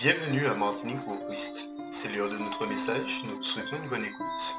Bienvenue à Martinique pour Christ. C'est l'heure de notre message, nous vous souhaitons une bonne écoute.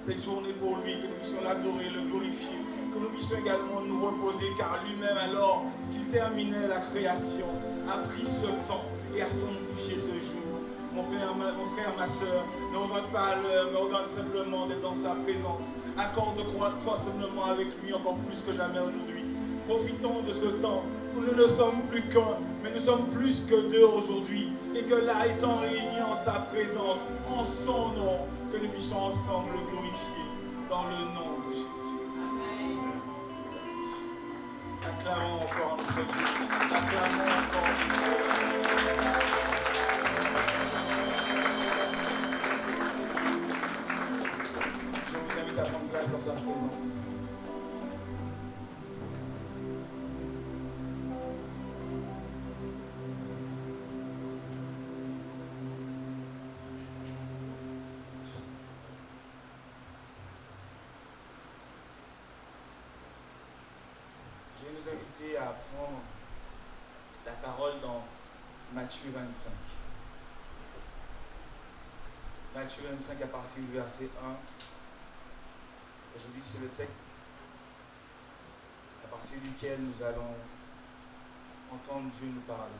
Cette journée pour lui, que nous puissions l'adorer, le glorifier, que nous puissions également nous reposer, car lui-même, alors qu'il terminait la création, a pris ce temps et a sanctifié ce jour. Mon père, mon frère, ma soeur, ne regarde pas à l'heure, mais regarde simplement d'être dans sa présence. Accorde-toi simplement avec lui encore plus que jamais aujourd'hui. Profitons de ce temps où nous ne sommes plus qu'un, mais nous sommes plus que deux aujourd'hui. Et que là, étant réunis en sa présence, en son nom, que nous puissions ensemble le glorifier dans le nom de Jésus. Amen. Acclamons encore notre Dieu. Acclamons encore. à prendre place dans sa présence. Je vais nous inviter à prendre la parole dans Matthieu 25. Matthieu 25 à partir du verset 1. Aujourd'hui, c'est le texte à partir duquel nous allons entendre Dieu nous parler.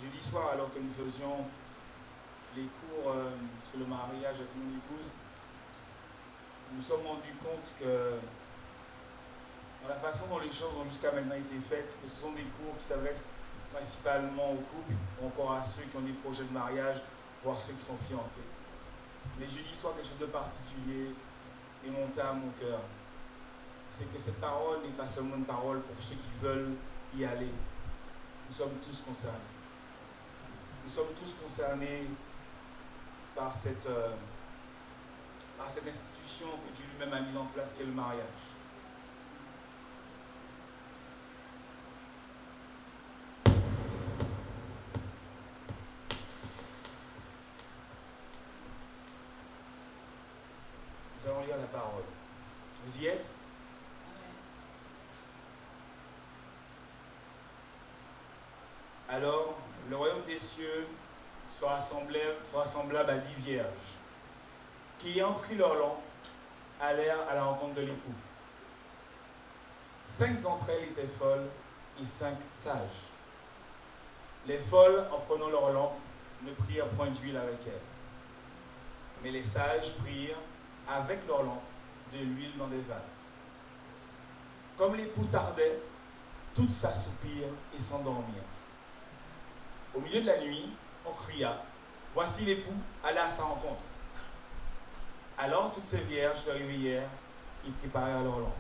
Jeudi soir, alors que nous faisions les cours sur le mariage avec mon épouse, nous nous sommes rendus compte que dans la façon dont les choses ont jusqu'à maintenant été faites, que ce sont des cours qui s'adressent principalement aux couples, ou encore à ceux qui ont des projets de mariage, voire ceux qui sont fiancés. Mais jeudi soir, quelque chose de particulier est monté à mon cœur. C'est que cette parole n'est pas seulement une parole pour ceux qui veulent y aller. Nous sommes tous concernés. Nous sommes tous concernés par cette institution que Dieu lui-même a mise en place, qui est le mariage. Nous allons lire la parole. Vous y êtes? Alors, le royaume des cieux sera semblable à 10 vierges qui, ayant pris leur lampe, allèrent à la rencontre de l'époux. 5 d'entre elles étaient folles et 5 sages. Les folles, en prenant leur lampe, ne prirent point d'huile avec elles. Mais les sages prirent avec leur lampe de l'huile dans des vases. Comme l'époux tardait, toutes s'assoupirent et s'endormirent. Au milieu de la nuit, on cria, « Voici l'époux, allez à sa rencontre. » Alors toutes ces vierges se réveillèrent et préparèrent leur lampe.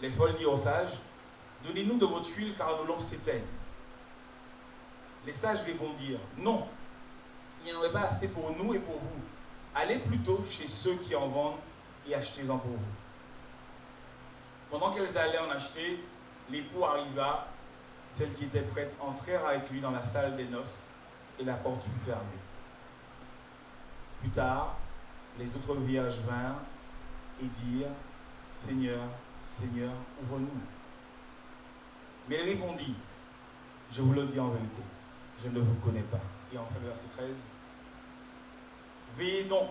Les folles dirent aux sages, « Donnez-nous de votre huile, car nos lampes s'éteignent. » Les sages répondirent, « Non, il n'y en aurait pas assez pour nous et pour vous. Allez plutôt chez ceux qui en vendent et achetez-en pour vous. » Pendant qu'elles allaient en acheter, l'époux arriva. Celles qui étaient prêtes entrèrent avec lui dans la salle des noces et la porte fut fermée. Plus tard, les autres vierges vinrent et dirent, « Seigneur, Seigneur, ouvre-nous. » Mais il répondit, « Je vous le dis en vérité, je ne vous connais pas. » Et enfin, verset 13. « Veillez donc,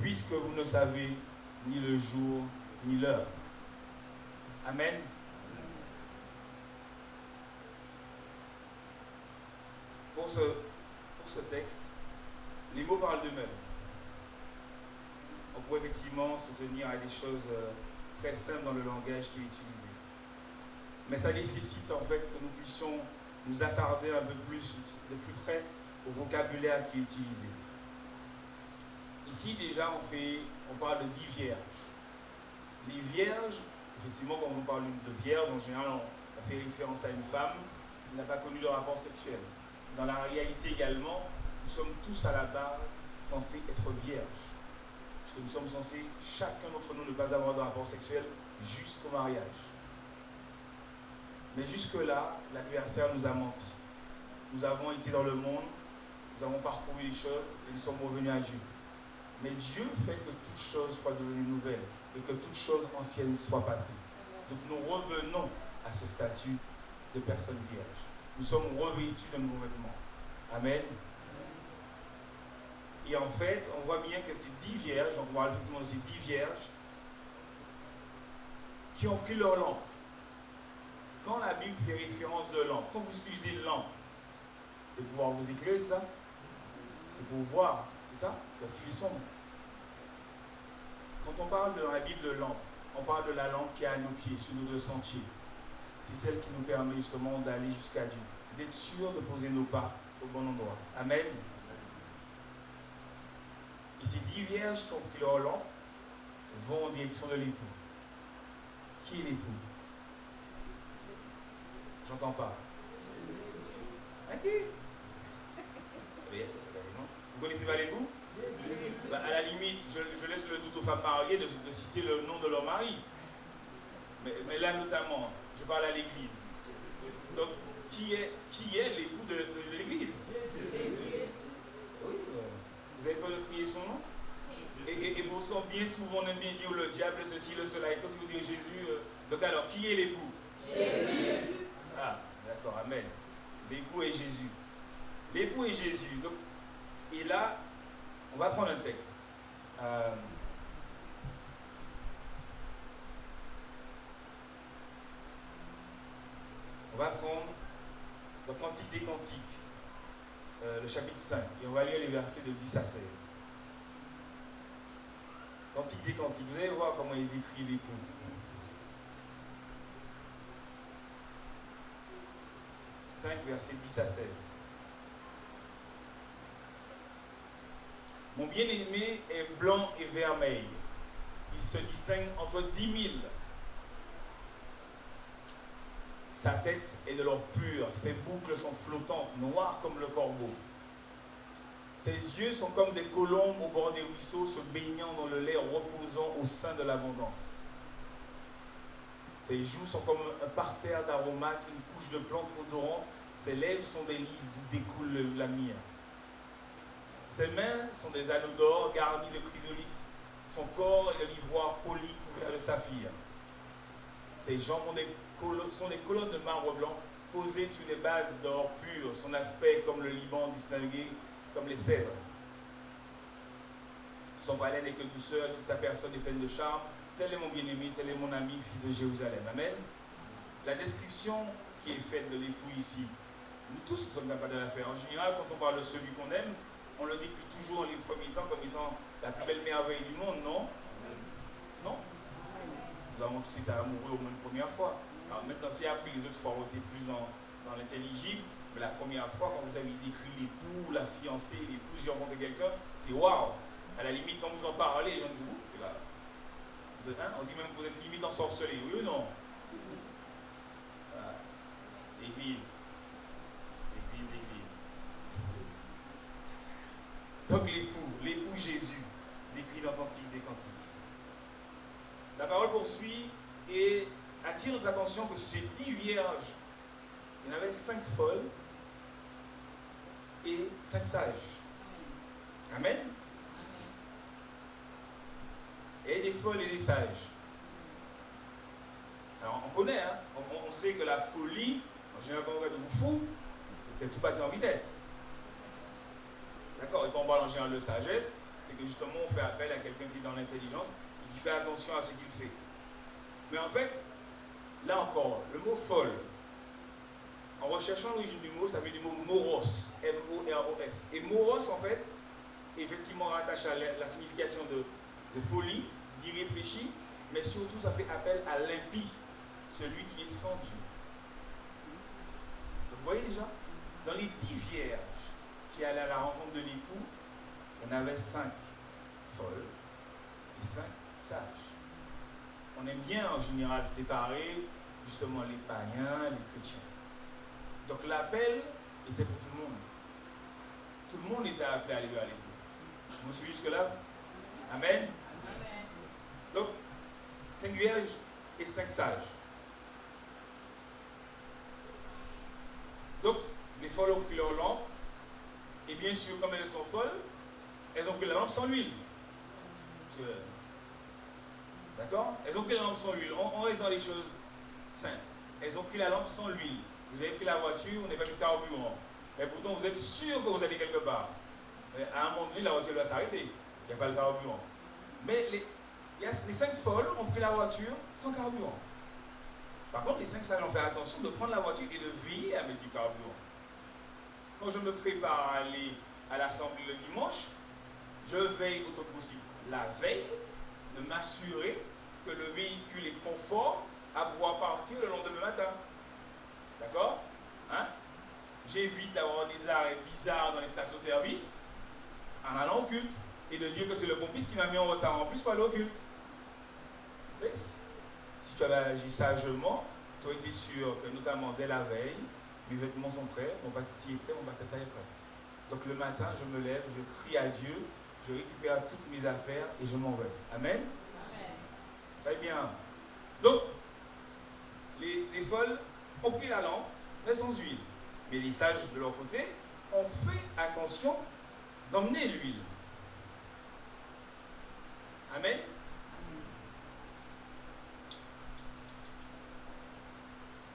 puisque vous ne savez ni le jour ni l'heure. » Amen. Pour ce texte, les mots parlent d'eux-mêmes. On pourrait effectivement se tenir à des choses très simples dans le langage qui est utilisé. Mais ça nécessite en fait que nous puissions nous attarder un peu plus, de plus près, au vocabulaire qui est utilisé. Ici déjà, on parle de 10 vierges. Les vierges, effectivement, quand on parle de vierge, en général, on fait référence à une femme qui n'a pas connu de rapport sexuel. Dans la réalité également, nous sommes tous à la base censés être vierges. Parce que nous sommes censés, chacun d'entre nous, ne pas avoir de rapport sexuel jusqu'au mariage. Mais jusque-là, l'adversaire nous a menti. Nous avons été dans le monde, nous avons parcouru les choses et nous sommes revenus à Dieu. Mais Dieu fait que toutes choses soient devenues nouvelles et que toutes choses anciennes soient passées. Donc nous revenons à ce statut de personnes vierges. Nous sommes revêtus de nouveaux vêtements. Amen. Et en fait, on voit bien que ces 10 vierges, on parle effectivement de ces 10 vierges, qui ont pris leur lampe. Quand la Bible fait référence de lampe, quand vous utilisez lampe, c'est pour pouvoir vous éclairer, c'est ça? C'est pour voir, c'est ça? C'est parce qu'il fait sombre. Quand on parle dans la Bible de lampe, on parle de la lampe qui est à nos pieds, sur nos deux sentiers. C'est celle qui nous permet justement d'aller jusqu'à Dieu, d'être sûr de poser nos pas au bon endroit. Amen. Et ces 10 vierges qui ont pris leur lampe vont en direction de l'époux. Qui est l'époux? J'entends pas. À qui? citer le nom de leur mari. Mais là notamment, je parle à l'église. Donc, qui est l'époux de l'église? Oui, vous avez peur de crier son nom? Et pour ça, bien souvent, on aime bien dire le diable, ceci, le cela. Et quand il vous dit Jésus, donc alors, qui est l'époux? Jésus. Ah, d'accord, amen. L'époux est Jésus. L'époux est Jésus. Donc, et là, on va prendre un texte. On va prendre le Cantique des Cantiques, le chapitre 5, et on va lire les versets de 10 à 16. Cantique des Cantiques, vous allez voir comment il est décrit l'époux. « 5, versets 10 à 16. Mon bien-aimé est blanc et vermeil. Il se distingue entre 10 000. Sa tête est de l'or pur, ses boucles sont flottantes, noires comme le corbeau. Ses yeux sont comme des colombes au bord des ruisseaux, se baignant dans le lait, reposant au sein de l'abondance. Ses joues sont comme un parterre d'aromates, une couche de plantes odorantes. Ses lèvres sont des lys d'où découle la myrrhe. Ses mains sont des anneaux d'or garnis de chrysolites. Son corps est de l'ivoire poli couvert de saphir. Ses jambes sont des colonnes de marbre blanc posées sur des bases d'or pur. Son aspect est comme le Liban distingué comme les cèdres. Son palais n'est que douceur et toute sa personne est pleine de charme. Tel est mon bien-aimé, tel est mon ami, fils de Jérusalem. Amen. La description qui est faite de l'époux ici, nous tous nous sommes capables de la faire. En général, quand on parle de celui qu'on aime, on le décrit toujours en les premiers temps comme étant la plus belle merveille du monde, non? Non? Nous avons tous été amoureux au moins une première fois. Alors maintenant, si après les autres fois on était plus dans l'intelligible, mais la première fois, quand vous avez décrit l'époux, la fiancée, l'épouse, j'ai rencontré quelqu'un, c'est waouh! À la limite, quand vous en parlez, les gens disent ouh, et là, vous êtes, hein? On dit même que vous êtes limite ensorcelé, oui ou non? Voilà. Église. Donc l'époux Jésus, décrit dans Cantique des Cantiques. La parole poursuit et attire notre attention que sur ces 10 vierges, il y en avait 5 folles et 5 sages. Amen. Et des folles et des sages. Alors on connaît, hein? On sait que la folie, en général quand on va de vous fou, c'est tout parti en vitesse. D'accord? Et quand on parle en général de sagesse, c'est que justement on fait appel à quelqu'un qui est dans l'intelligence et qui fait attention à ce qu'il fait. Mais en fait, là encore, le mot folle, en recherchant l'origine du mot, ça veut dire du mot moros, M-O-R-O-S. Et moros, en fait, est effectivement rattaché à la signification de folie, d'irréfléchi, mais surtout ça fait appel à l'impie, celui qui est sans Dieu. Donc vous voyez déjà, dans les 10 vierges qui allaient à la rencontre de l'époux, il y en avait 5 folles et 5 sages. On aime bien en général séparer justement les païens, les chrétiens. Donc l'appel était pour tout le monde. Tout le monde était appelé à aller vers l'époux. Vous suivez jusque-là? Amen. Amen. Donc, 5 vierges et 5 sages. Donc, les folles ont pris leur lampe, et bien sûr, comme elles sont folles, elles ont pris la lampe sans l'huile. D'accord? Elles ont pris la lampe sans l'huile. On reste dans les choses simples. Elles ont pris la lampe sans l'huile. Vous avez pris la voiture, on n'est pas mis de carburant. Mais pourtant, vous êtes sûr que vous allez quelque part. Mais à un moment donné, la voiture doit s'arrêter. Il n'y a pas de carburant. Mais les 5 folles ont pris la voiture sans carburant. Par contre, les 5 sages ont fait attention de prendre la voiture et de veiller à mettre du carburant. Quand je me prépare à aller à l'assemblée le dimanche, je veille autant que possible la veille de m'assurer que le véhicule est confort à pouvoir partir le lendemain matin. D'accord? Hein? J'évite d'avoir des arrêts bizarres dans les stations-service en allant au culte et de dire que c'est le complice qui m'a mis en retard en plus pour aller au culte. Si tu avais agi sagement, tu aurais été sûr que notamment dès la veille, mes vêtements sont prêts, mon batiti est prêt, mon batata est prêt. Donc le matin, je me lève, je crie à Dieu, je récupère toutes mes affaires et je m'en vais. Amen? Amen. Très bien. Donc, les folles ont pris la lampe, mais sans huile. Mais les sages, de leur côté, ont fait attention d'emmener l'huile. Amen.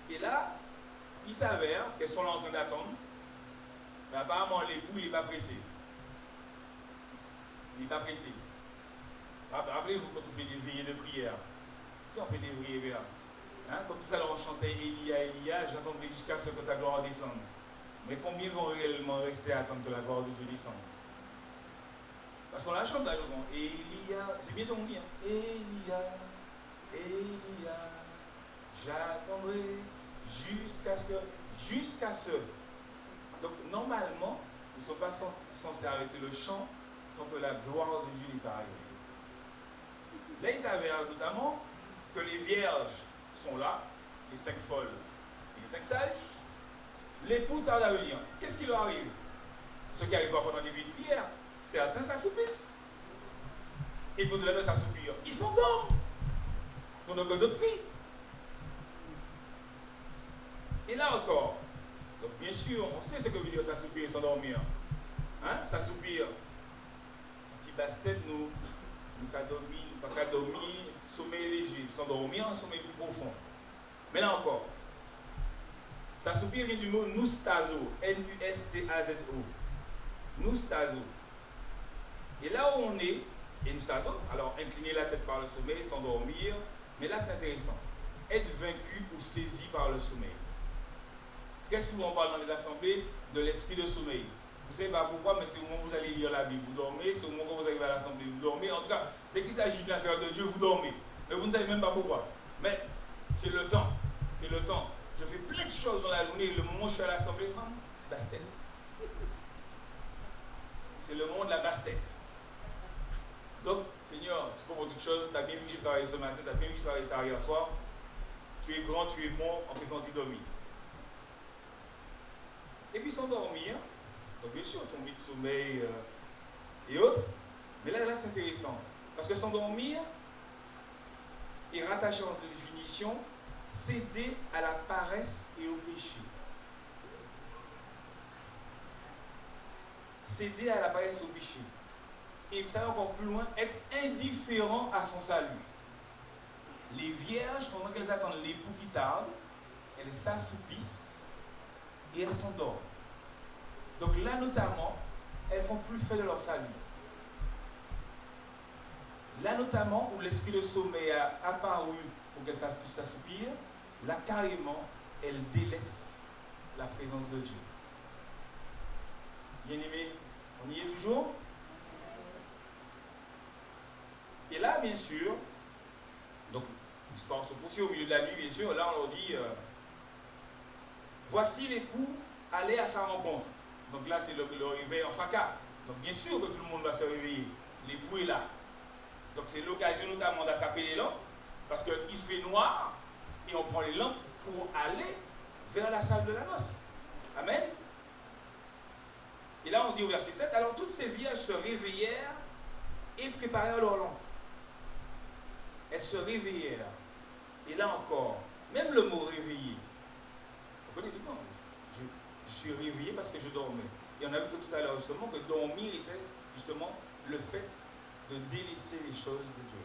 Et là, il s'avère qu'elles sont là en train d'attendre. Mais apparemment, l'époux, il n'est pas pressé. Il n'est pas pressé. Rappelez-vous quand on fait des veillées de prière. Si on fait des veillées, hein, comme tout à l'heure on chantait Elia, Elia, j'attendrai jusqu'à ce que ta gloire descende. Mais combien vont réellement rester à attendre que la gloire de Dieu descende? Parce qu'on la chante la chanson. Elia, c'est bien son nom, hein. Elia, Elia, j'attendrai jusqu'à ce. Donc normalement, nous ne sommes pas censés arrêter le chant tant que la gloire de Dieu n'est pas arrivée. Là, il s'avère notamment que les vierges sont là, les 5 folles et les 5 sages. L'époux tarde à venir. Qu'est-ce qui leur arrive? Ceux qui arrivent pendant des vies de prière, certains s'assoupissent. Et pour de la s'assoupir, ils s'endorment. Pendant que d'autres prient. Et là encore, donc bien sûr, on sait ce que veut dire s'assoupir et s'endormir. Hein? S'assoupir. Petit bastet, nous pas dormir, sommeil léger, s'endormir, un sommeil plus profond. Mais là encore, s'assoupir vient du mot noustazo, N-U-S-T-A-Z-O. Noustazo. Et là où on est, et noustazo, alors incliner la tête par le sommeil, s'endormir, mais là c'est intéressant. Être vaincu ou saisi par le sommeil. Très souvent on parle dans les assemblées de l'esprit de sommeil. Vous ne savez pas pourquoi, mais c'est au moment où vous allez lire la Bible, vous dormez, c'est au moment où vous arrivez à l'assemblée, vous dormez. En tout cas, dès qu'il s'agit de l'affaire de Dieu, vous dormez. Mais vous ne savez même pas pourquoi. Mais c'est le temps. C'est le temps. Je fais plein de choses dans la journée et le moment où je suis à l'assemblée, c'est basse-tête. C'est le moment de la basse-tête. Donc, Seigneur, tu comprends toutes choses, tu as bien vu que j'ai travaillé ce matin, tu as bien vu que j'ai travaillé tard hier soir. Tu es grand, tu es bon, en préférant t'y dormir. Et puis s'endormir. Donc bien sûr, tomber du sommeil et autres. Mais là c'est intéressant. Parce que s'endormir est rattaché en définition, céder à la paresse et au péché. Céder à la paresse et au péché. Et ça va encore plus loin, être indifférent à son salut. Les vierges, pendant qu'elles attendent l'époux qui tarde, elles s'assoupissent et elles s'endorment. Donc là, notamment, elles font plus fait de leur salut. Là, notamment, où l'esprit de sommeil a apparu pour qu'elles puissent s'assoupir, là, carrément, elles délaissent la présence de Dieu. Bien-aimés, on y est toujours? Et là, bien sûr, donc, l'histoire se poursuit au milieu de la nuit, bien sûr, là, on leur dit, voici l'époux allé à sa rencontre. Donc là, c'est le réveil en fracas. Donc bien sûr que tout le monde va se réveiller. L'époux est là. Donc c'est l'occasion notamment d'attraper les lampes, parce qu'il fait noir, et on prend les lampes pour aller vers la salle de la noce. Amen. Et là, on dit au verset 7, alors toutes ces vierges se réveillèrent et préparèrent leurs lampes. Elles se réveillèrent. Et là encore, même le mot réveiller, vous connaissez non, je suis réveillé parce que je dormais. Et on a vu tout à l'heure justement que dormir était justement le fait de délaisser les choses de Dieu.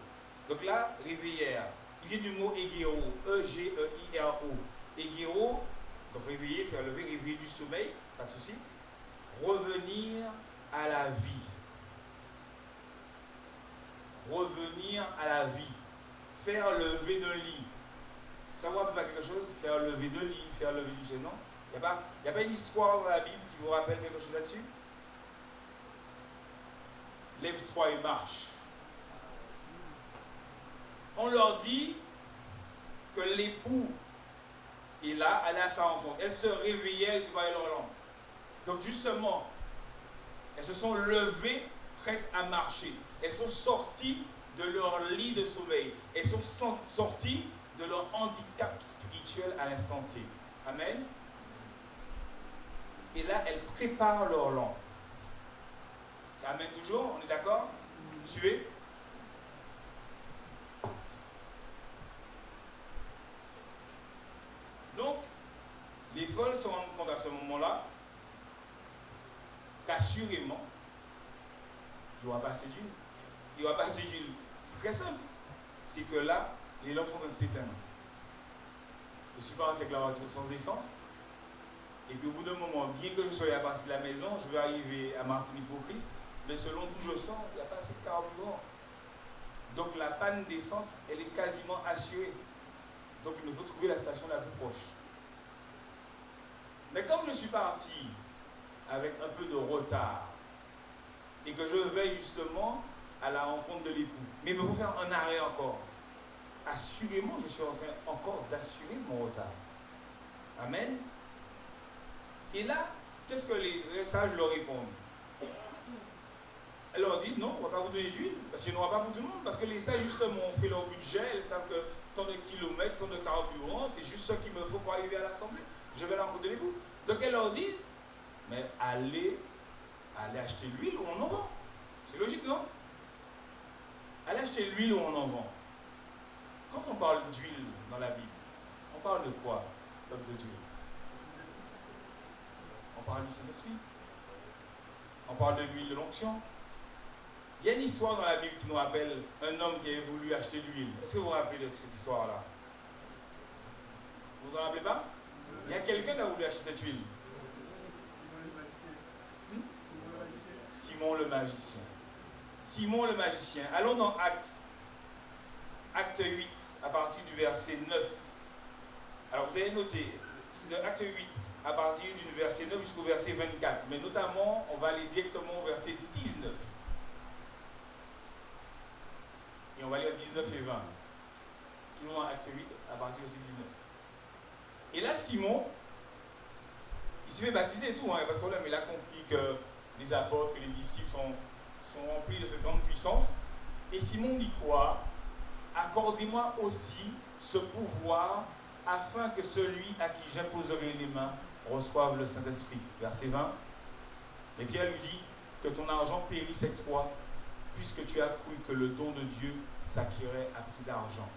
Donc là, réveillère, il vient du mot égéro, E-G-E-I-R-O. Égéro, donc réveiller, faire lever, réveiller du sommeil, pas de souci. Revenir à la vie. Revenir à la vie. Faire lever d'un lit. Ça vous rappelle pas quelque chose? Faire lever de lit, faire lever du gênant. Il n'y a pas une histoire dans la Bible qui vous rappelle quelque chose là-dessus? Lève-toi et marche. On leur dit que l'époux est là, allait à sa rencontre. Elles se réveillaient, elles voyaient leur lampe. Donc justement, elles se sont levées, prêtes à marcher. Elles sont sorties de leur lit de sommeil. Elles sont sorties de leur handicap spirituel à l'instant T. Amen. Et là, elles préparent leur lampe. Amen toujours, on est d'accord? Suivez. ce moment-là qu'assurément, il n'y aura pas assez d'huile. Il n'y aura pas assez d'huile. C'est très simple. C'est que là, les lampes sont en train de s'éteindre. Je suis parti avec la voiture sans essence. Et puis au bout d'un moment, bien que je sois à partir de la maison, je vais arriver à Martinique pour Christ, mais selon d'où je sors, il n'y a pas assez de carburant. Donc la panne d'essence, elle est quasiment assurée. Donc il me faut trouver la station la plus proche. Mais comme je suis parti avec un peu de retard, et que je veille justement à la rencontre de l'époux, mais il me faut faire un arrêt encore. Assurément, je suis en train encore d'assurer mon retard. Amen. Et là, qu'est-ce que les sages leur répondent? Elles leur disent non, on ne va pas vous donner d'huile, parce qu'il n'y en aura pas pour tout le monde. Parce que les sages, justement, ont fait leur budget, elles savent que tant de kilomètres, tant de carburant, c'est juste ce qu'il me faut pour arriver à l'assemblée. Je vais la rencontrer l'époux. Donc elles leur disent, mais allez acheter l'huile où on en vend. C'est logique, non? Allez acheter l'huile où on en vend. Quand on parle d'huile dans la Bible, on parle de quoi, peuple de Dieu? On parle du Saint-Esprit. On parle de l'huile de l'onction. Il y a une histoire dans la Bible qui nous rappelle un homme qui a voulu acheter de l'huile. Est-ce que vous vous rappelez de cette histoire-là? Vous vous en rappelez pas? Il y a quelqu'un qui a voulu acheter cette huile. Simon le magicien. Simon le magicien. Allons dans Acte 8, à partir du verset 9. Alors vous allez noter, c'est de Acte 8, à partir du verset 9 jusqu'au verset 24. Mais notamment, on va aller directement au verset 19. Et on va lire 19 et 20. Toujours dans Acte 8, à partir du verset 19. Et là, Simon, il se fait baptiser et tout, il n'y a pas de problème. Il a compris que les apôtres, que les disciples sont remplis de cette grande puissance. Et Simon dit quoi? Accordez-moi aussi ce pouvoir afin que celui à qui j'imposerai les mains reçoive le Saint-Esprit. Verset 20. Et Pierre lui dit que ton argent périsse avec toi, puisque tu as cru que le don de Dieu s'acquérait à prix d'argent.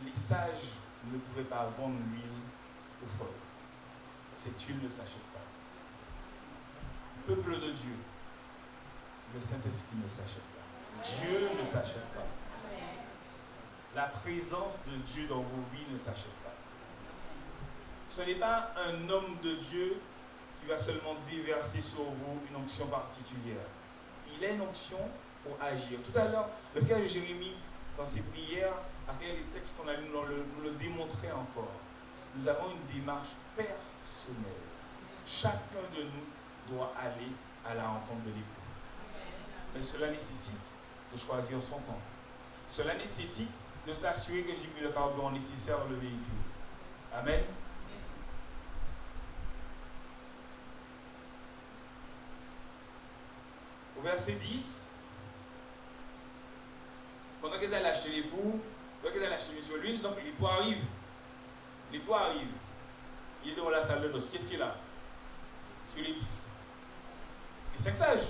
Les sages ne pouvaient pas vendre l'huile aux folles. Cette huile ne s'achète pas. Peuple de Dieu, le Saint-Esprit ne s'achète pas. Dieu ne s'achète pas. La présence de Dieu dans vos vies ne s'achète pas. Ce n'est pas un homme de Dieu qui va seulement déverser sur vous une onction particulière. Il a une onction pour agir. Tout à l'heure, le frère Jérémie, dans ses prières, à travers les textes qu'on a lus, nous le démontrer encore. Nous avons une démarche personnelle. Chacun de nous doit aller à la rencontre de l'époux. Mais cela nécessite de choisir son camp. Cela nécessite de s'assurer que j'ai mis le carburant nécessaire dans le véhicule. Amen. Au verset 10, pendant qu'ils allaient acheter l'époux, pendant qu'ils allaient acheter sur l'huile, donc l'époux arrive. L'époux arrive. Il est devant la salle de noces. Qu'est-ce qu'il a? Sur les 10. Les 5 sages.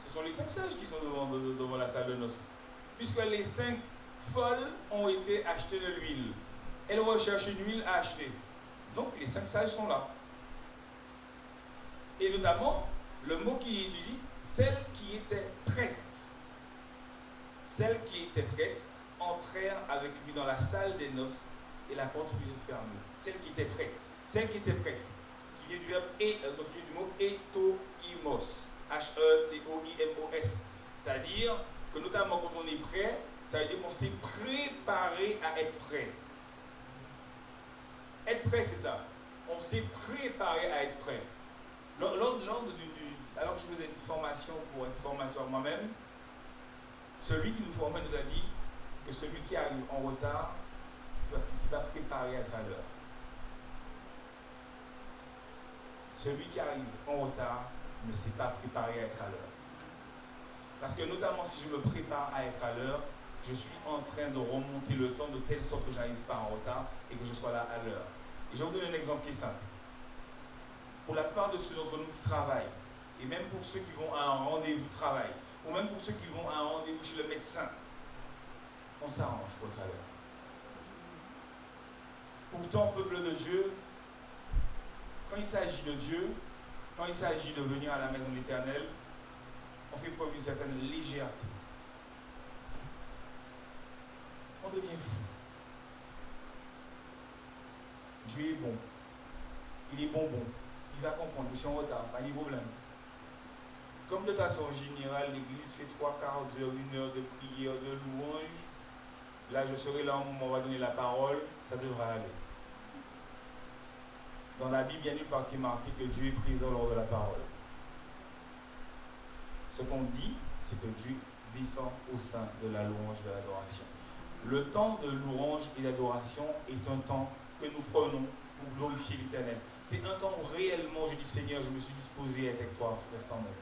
Ce sont les 5 sages qui sont devant la salle de noces. Puisque les 5 folles ont été achetées de l'huile. Elles recherchent une huile à acheter. Donc les 5 sages sont là. Et notamment, le mot qui est utilisé, celles qui étaient prêtes. Celles qui étaient prêtes entrèrent avec lui dans la salle des noces et la porte fut fermée. Celles qui étaient prêtes. Celles qui étaient prêtes. Qui vient du verbe donc du mot etoimos. H-E-T-O-I-M-O-S. C'est-à-dire que notamment quand on est prêt, ça veut dire qu'on s'est préparé à être prêt. Être prêt, c'est ça. On s'est préparé à être prêt. Alors que je faisais une formation pour être formateur moi-même, celui qui nous formait nous a dit que celui qui arrive en retard, c'est parce qu'il ne s'est pas préparé à être à l'heure. Celui qui arrive en retard ne s'est pas préparé à être à l'heure. Parce que notamment si je me prépare à être à l'heure, je suis en train de remonter le temps de telle sorte que je n'arrive pas en retard et que je sois là à l'heure. Et je vais vous donner un exemple qui est simple. Pour la plupart de ceux d'entre nous qui travaillent, et même pour ceux qui vont à un rendez-vous de travail, ou même pour ceux qui vont à un rendez-vous chez le médecin, on s'arrange pour être à l'heure. Pourtant, peuple de Dieu, quand il s'agit de Dieu, quand il s'agit de venir à la maison de l'Éternel, on fait preuve d'une certaine légèreté. On devient fou. Dieu est bon. Il est bonbon. Il va comprendre. Je suis en retard. Pas de problème. Comme de façon générale, l'église fait 3 quarts d'heure, 1 heure de prière, de louange. Là, je serai là où on va donner la parole. Ça devra aller. Dans la Bible, il y a nulle part qui est marqué que Dieu est présent lors de la parole. Ce qu'on dit, c'est que Dieu descend au sein de la louange et de l'adoration. Le temps de louange et d'adoration est un temps que nous prenons pour glorifier l'Éternel. C'est un temps où réellement je dis Seigneur, je me suis disposé à être avec toi en cet instant même.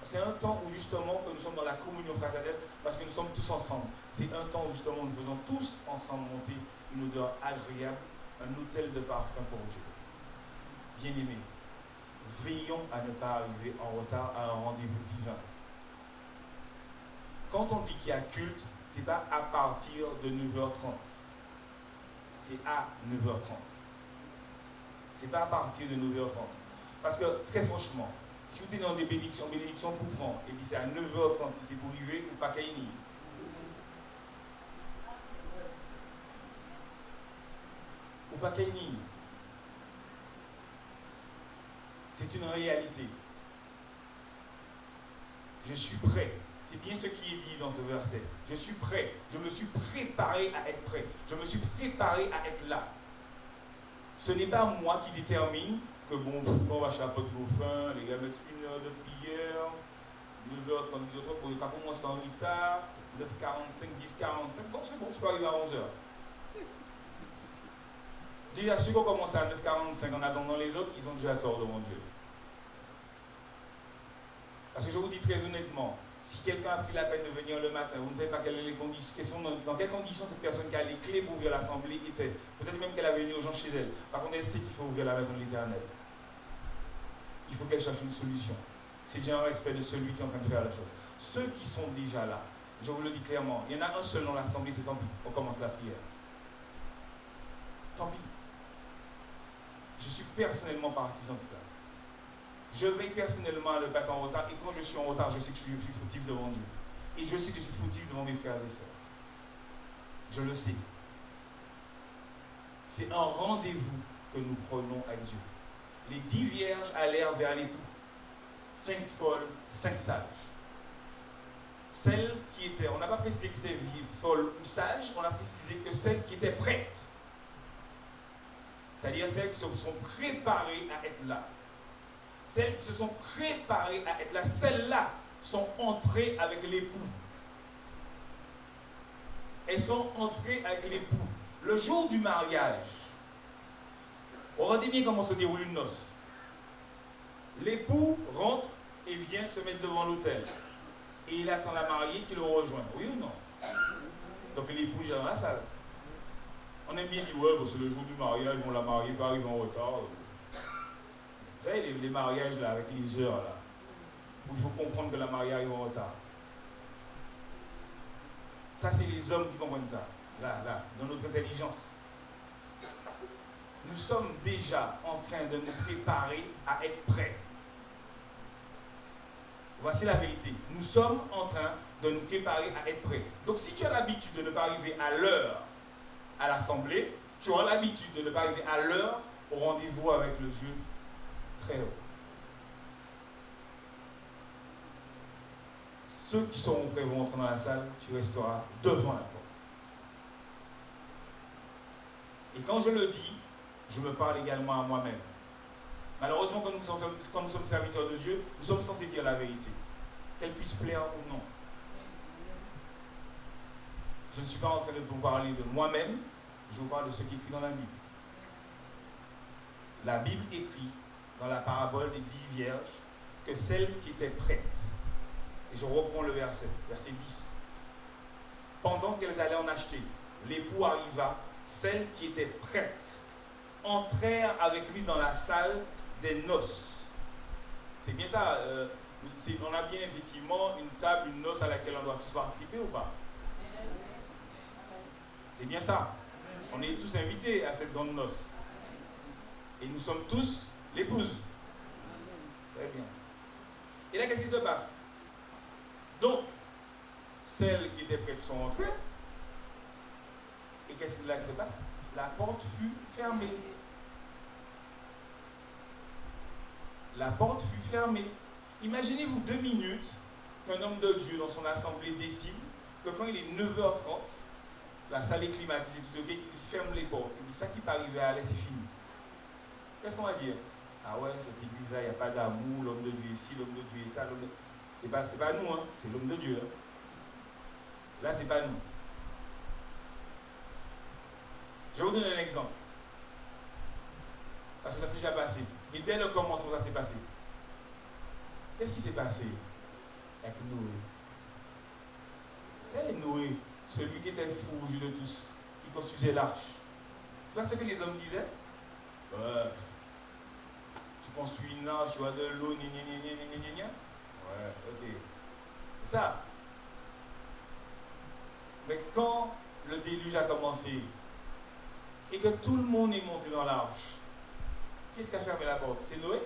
C'est un temps où justement que nous sommes dans la communion fraternelle parce que nous sommes tous ensemble. C'est un temps où justement nous faisons tous ensemble monter une odeur agréable, un autel de parfum pour Dieu. Bien-aimés, veillons à ne pas arriver en retard à un rendez-vous divin. Quand on dit qu'il y a culte, ce n'est pas à partir de 9h30. C'est à 9h30. Ce n'est pas à partir de 9h30. Parce que, très franchement, si vous êtes dans des bénédictions pour prendre, et puis c'est à 9h30 que c'est pour arriver, ou pas qu'à y venir. Ou pas qu'à y venir. C'est une réalité. Je suis prêt. C'est bien ce qui est dit dans ce verset. Je suis prêt. Je me suis préparé à être prêt. Je me suis préparé à être là. Ce n'est pas moi qui détermine que bon, on va chapeauter vos fins, les gars mettent 1 heure de prière, 9h30, 10h30, pour quand commence en retard, 9h45, 10h45, bon c'est bon, je peux arriver à 11h. Déjà, ceux qui ont commencé à 9h45 en attendant les autres, ils ont déjà tort devant Dieu. Parce que je vous dis très honnêtement, si quelqu'un a pris la peine de venir le matin, vous ne savez pas quelles sont les conditions, dans quelles conditions cette personne qui a les clés pour ouvrir l'assemblée était. Peut-être même qu'elle avait une urgence chez elle. Par contre, elle sait qu'il faut ouvrir la maison de l'Éternel. Il faut qu'elle cherche une solution. C'est déjà un respect de celui qui est en train de faire la chose. Ceux qui sont déjà là, je vous le dis clairement, il y en a un seul dans l'assemblée, c'est tant pis, on commence la prière. Tant pis. Je suis personnellement partisan de cela. Je veille personnellement à ne pas être en retard, et quand je suis en retard, je sais que je suis fautif devant Dieu. Et je sais que je suis fautif devant mes frères et sœurs. Je le sais. C'est un rendez-vous que nous prenons avec Dieu. Les 10 vierges allèrent vers l'époux. 5 folles, 5 sages. Celles qui étaient, on n'a pas précisé que c'était folle ou sage, on a précisé que celles qui étaient prêtes. C'est-à-dire celles qui se sont préparées à être là. Celles qui se sont préparées à être là, celles-là sont entrées avec l'époux. Elles sont entrées avec l'époux. Le jour du mariage, regardez bien comment se déroule une noce. L'époux rentre et vient se mettre devant l'autel. Et il attend la mariée qui le rejoint. Oui ou non? Donc l'époux est dans la salle. On aime bien dire, ouais, c'est le jour du mariage, bon, la mariée va arriver en retard. Vous savez, les mariages là, avec les heures là, où il faut comprendre que la mariée arrive en retard. Ça, c'est les hommes qui comprennent ça. Là, dans notre intelligence. Nous sommes déjà en train de nous préparer à être prêts. Voici la vérité. Nous sommes en train de nous préparer à être prêts. Donc, si tu as l'habitude de ne pas arriver à l'heure à l'assemblée, tu auras l'habitude de ne pas arriver à l'heure au rendez-vous avec le Dieu très haut. Ceux qui seront prêts vont entrer dans la salle, tu resteras devant la porte. Et quand je le dis, je me parle également à moi-même. Malheureusement, quand nous sommes serviteurs de Dieu, nous sommes censés dire la vérité, qu'elle puisse plaire ou non. Je ne suis pas en train de vous parler de moi-même, je vous parle de ce qui est écrit dans la Bible. La Bible écrit dans la parabole des 10 vierges que celles qui étaient prêtes, et je reprends le verset 10, pendant qu'elles allaient en acheter, l'époux arriva, celles qui étaient prêtes entrèrent avec lui dans la salle des noces. C'est bien ça, on a bien effectivement une table, une noce à laquelle on doit tous participer ou pas? C'est bien ça. On est tous invités à cette grande noce. Et nous sommes tous l'épouse. Très bien. Et là, qu'est-ce qui se passe? Donc, celles qui étaient prêtes sont entrées. Et qu'est-ce qui se passe? La porte fut fermée. La porte fut fermée. Imaginez-vous 2 minutes qu'un homme de Dieu dans son assemblée décide que quand il est 9h30, la salle est climatisée, tout ok, il ferme les portes. Et puis ça qui peut arriver à l'aller, c'est fini. Qu'est-ce qu'on va dire? Ah ouais, cette église-là, il n'y a pas d'amour, l'homme de Dieu ici, l'homme de Dieu est ça, l'homme de... C'est pas nous, hein, c'est l'homme de Dieu. Hein. Là, c'est pas nous. Je vais vous donner un exemple. Parce que ça s'est déjà passé. Et dès le commencement, ça s'est passé. Qu'est-ce qui s'est passé avec Noé? C'est Noé, celui qui était fou aux yeux de tous, qui construisait l'arche. C'est pas ce que les hommes disaient? Tu construis une arche, tu vois de l'eau, ouais, ok. C'est ça. Mais quand le déluge a commencé et que tout le monde est monté dans l'arche, qui est-ce qui a fermé la porte? C'est Noé?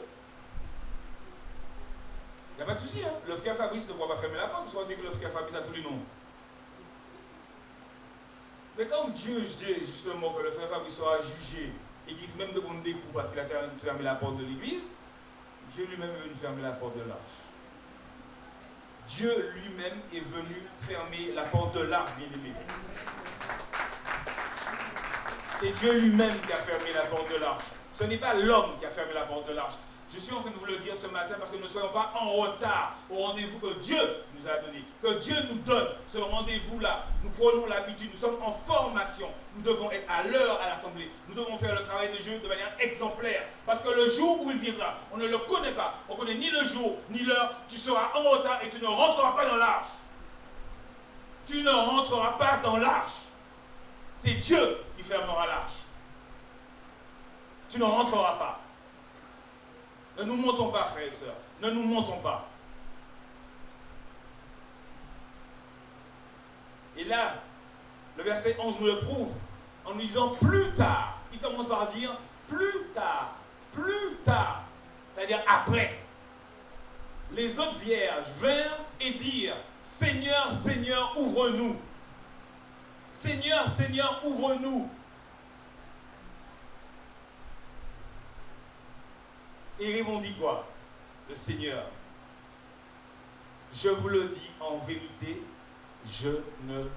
Il n'y a pas de souci, hein? Le frère Fabrice ne pourra pas fermer la porte, parce qu'on dit que le frère Fabrice a tous les noms. Mais quand Dieu dit justement que le frère Fabrice sera jugé et qu'il se même de prendre des coups parce qu'il a fermé la porte de l'église, Dieu lui-même est venu fermer la porte de l'arche. Dieu lui-même est venu fermer la porte de l'arche, bien aimé. C'est Dieu lui-même qui a fermé la porte de l'arche. Ce n'est pas l'homme qui a fermé la porte de l'arche. Je suis en train de vous le dire ce matin parce que nous ne soyons pas en retard au rendez-vous que Dieu nous a donné, que Dieu nous donne ce rendez-vous-là. Nous prenons l'habitude, nous sommes en formation, nous devons être à l'heure à l'assemblée, nous devons faire le travail de Dieu de manière exemplaire. Parce que le jour où il viendra, on ne le connaît pas, on ne connaît ni le jour ni l'heure, tu seras en retard et tu ne rentreras pas dans l'arche. Tu ne rentreras pas dans l'arche. C'est Dieu qui fermera l'arche. Tu ne rentreras pas. Ne nous montons pas, frères et sœurs. Ne nous montons pas. Et là, le verset 11 nous le prouve en nous disant plus tard. Il commence par dire plus tard. Plus tard. C'est-à-dire après. Les autres vierges vinrent et dirent Seigneur, Seigneur, ouvre-nous. Seigneur, Seigneur, ouvre-nous. Et il répondit quoi? Le Seigneur. Je vous le dis en vérité, je ne vous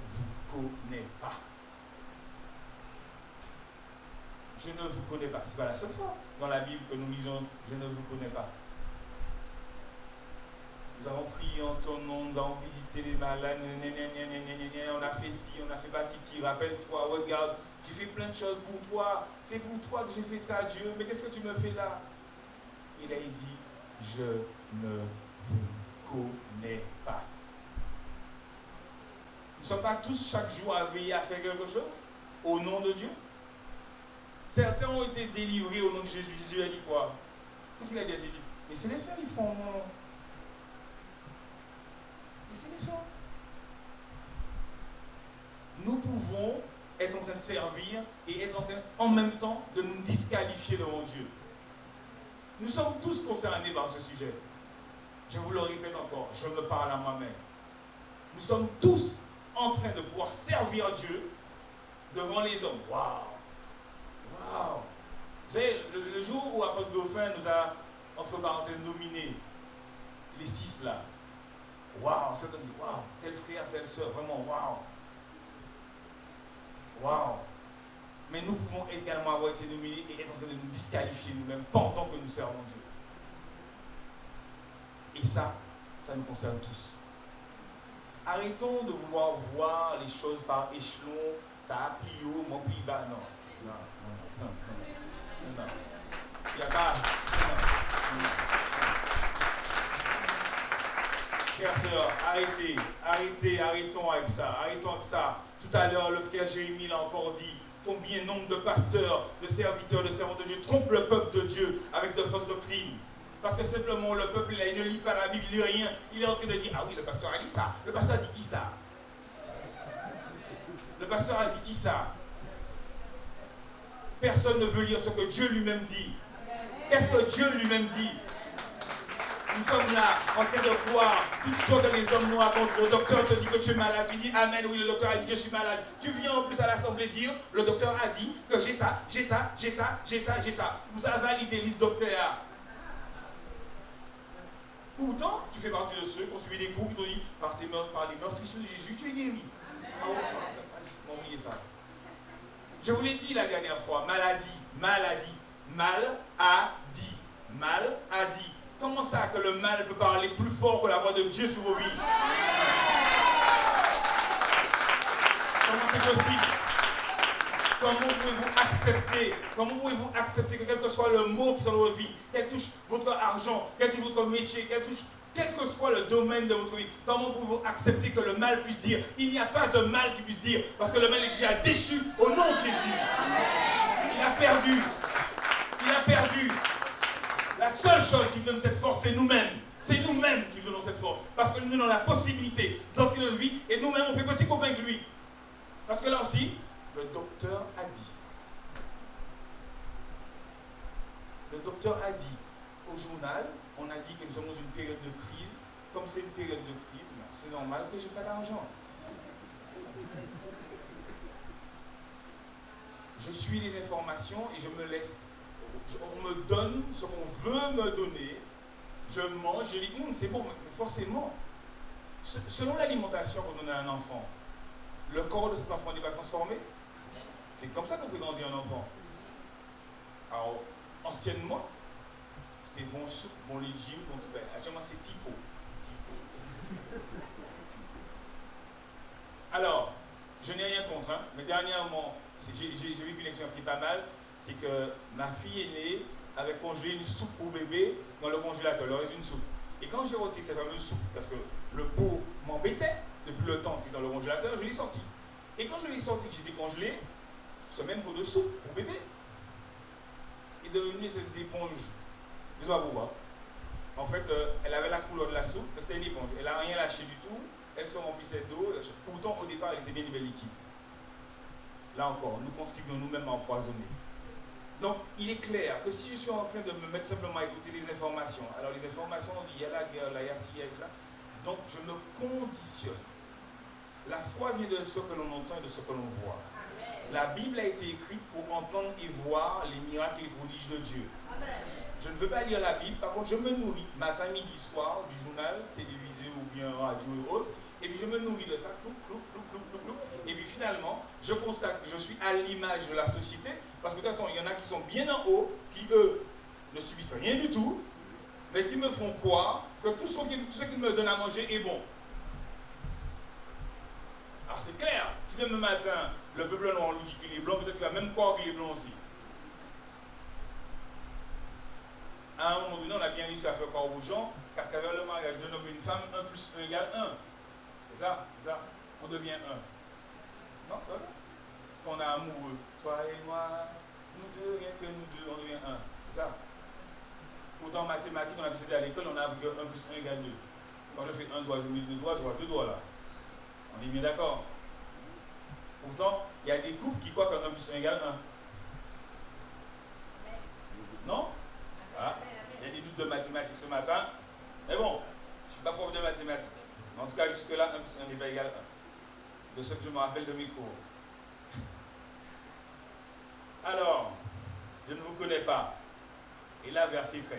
connais pas. Je ne vous connais pas. Ce n'est pas la seule fois dans la Bible que nous lisons je ne vous connais pas. Nous avons prié en ton nom, nous avons visité les malades, on a fait ci, on a fait batiti, rappelle-toi, regarde, j'ai fait plein de choses pour toi, c'est pour toi que j'ai fait ça, Dieu, mais qu'est-ce que tu me fais là? Il a dit, je ne vous connais pas. Nous ne sommes pas tous chaque jour à veiller à faire quelque chose au nom de Dieu. Certains ont été délivrés au nom de Jésus. Jésus a dit quoi? Qu'est-ce qu'il a dit à Jésus? Mais c'est les faire, ils font mon nom. C'est les faire. Nous pouvons être en train de servir et être en train en même temps de nous disqualifier devant Dieu. Nous sommes tous concernés par ce sujet. Je vous le répète encore, je me parle à moi-même. Nous sommes tous en train de pouvoir servir Dieu devant les hommes. Waouh! Waouh! Vous savez, le jour où Apôtre Dauphin nous a, entre parenthèses, nominés, les 6 là, waouh! Certains disent, waouh! Tel frère, telle soeur, vraiment, waouh! Waouh! Mais nous pouvons également avoir été nominés et être en train de nous disqualifier nous-mêmes pendant que nous servons Dieu. Et ça nous concerne tous. Arrêtons de vouloir voir les choses par échelon, t'as pli haut, mon pli bas. Non. Il n'y a pas. Non. Frères, sœurs, arrêtons avec ça. Tout à l'heure, le frère Jérémie l'a encore dit. Combien nombre de pasteurs, de serviteurs, de servants de Dieu trompent le peuple de Dieu avec de fausses doctrines. Parce que simplement le peuple là, il ne lit pas la Bible, il ne lit rien. Il est en train de dire, ah oui, le pasteur a dit ça. Le pasteur a dit qui ça? Le pasteur a dit qui ça? Personne ne veut lire ce que Dieu lui-même dit. Qu'est-ce que Dieu lui-même dit? Nous sommes là, en train de croire tout ce que les hommes nous racontent. Le docteur te dit que tu es malade. Tu dis Amen, oui, le docteur a dit que je suis malade. Tu viens en plus à l'assemblée dire, le docteur a dit que j'ai ça, j'ai ça, j'ai ça, j'ai ça, j'ai ça. Vous avez validé liste docteur. Pourtant, tu fais partie de ceux qui ont suivi des cours qui t'ont dit, par les meurtrissures de Jésus, tu es guéri. Ah ouais, oubliez ça. Je vous l'ai dit la dernière fois, maladie, maladie, mal a dit, mal a dit. Comment ça que le mal peut parler plus fort que la voix de Dieu sur vos vies? Comment c'est possible? Comment pouvez-vous accepter que quel que soit le mot qui est dans votre vie, qu'elle touche votre argent, qu'elle touche votre métier, qu'elle touche quel que soit le domaine de votre vie, comment pouvez-vous accepter que le mal puisse dire? Il n'y a pas de mal qui puisse dire, parce que le mal est déjà déchu au nom de Jésus. Il a perdu. Il a perdu. La seule chose qui nous donne cette force, c'est nous-mêmes. C'est nous-mêmes qui nous donnons cette force. Parce que nous donnons la possibilité d'entrer dans notre vie et nous-mêmes on fait petit copain avec lui. Parce que là aussi, le docteur a dit. Le docteur a dit au journal, on a dit que nous sommes dans une période de crise. Comme c'est une période de crise, c'est normal que je n'ai pas d'argent. Je suis les informations et je me laisse. On me donne ce qu'on veut me donner. Je mange, je dis, c'est bon, mais forcément. Selon l'alimentation qu'on donne à un enfant, le corps de cet enfant n'est pas transformé. C'est comme ça qu'on fait grandir un enfant. Alors, anciennement, c'était bon soupe, bon régime, bon tout ça. Actuellement, c'est typo. Alors, je n'ai rien contre, hein, mais dernièrement, j'ai vécu une expérience qui est pas mal. C'est que ma fille est née avec congelé une soupe pour bébé dans le congélateur, le reste d'une soupe. Et quand j'ai retiré cette fameuse soupe, parce que le pot m'embêtait depuis le temps qu'il est dans le congélateur, je l'ai sorti. Et quand je l'ai sorti, que j'ai décongelé, ce même pot de soupe pour bébé est devenu une espèce d'éponge. Je ne sais pas pourquoi. En fait, elle avait la couleur de la soupe, mais c'était une éponge. Elle n'a rien lâché du tout, elle se remplissait d'eau. Pourtant, au départ, elle était bien liquide. Là encore, nous contribuons nous-mêmes à empoisonner. Donc, il est clair que si je suis en train de me mettre simplement à écouter les informations, alors les informations, on dit il y a la guerre, là, il y a ci, il y a cela, donc je me conditionne. La foi vient de ce que l'on entend et de ce que l'on voit. La Bible a été écrite pour entendre et voir les miracles et les prodiges de Dieu. Je ne veux pas lire la Bible, par contre je me nourris matin, midi, soir du journal, télévisé ou bien radio et autres, et puis je me nourris de ça, et puis finalement, je constate que je suis à l'image de la société, parce que de toute façon, il y en a qui sont bien en haut, qui eux ne subissent rien du tout, mais qui me font croire que tout ce qu'ils me donnent à manger est bon. Alors c'est clair, si demain matin, le peuple noir lui dit qu'il est blanc, peut-être qu'il va même croire qu'il est blanc aussi. À un moment donné, on a bien réussi à faire croire aux gens qu'à travers le mariage d'un homme et une femme, 1 plus 1 égale 1. C'est ça, on devient 1. Non, c'est pas ça? Quand on est amoureux, toi et moi, nous deux, rien que nous deux, on devient 1. C'est ça. Pourtant, en mathématiques, on a décidé à l'école, on a appris que 1 plus 1 égale 2. Quand je fais un doigt, je mets 2 doigts, je vois 2 doigts là. On est bien d'accord. Pourtant, il y a des couples qui croient que 1 plus 1 égale 1. Non? Ah, il y a des doutes de mathématiques ce matin. Mais bon, je ne suis pas prof de mathématiques. Mais en tout cas, jusque-là, 1 plus 1 n'est pas égal à 1. De ce que je me rappelle de mes cours. Alors, je ne vous connais pas. Et là, verset 13.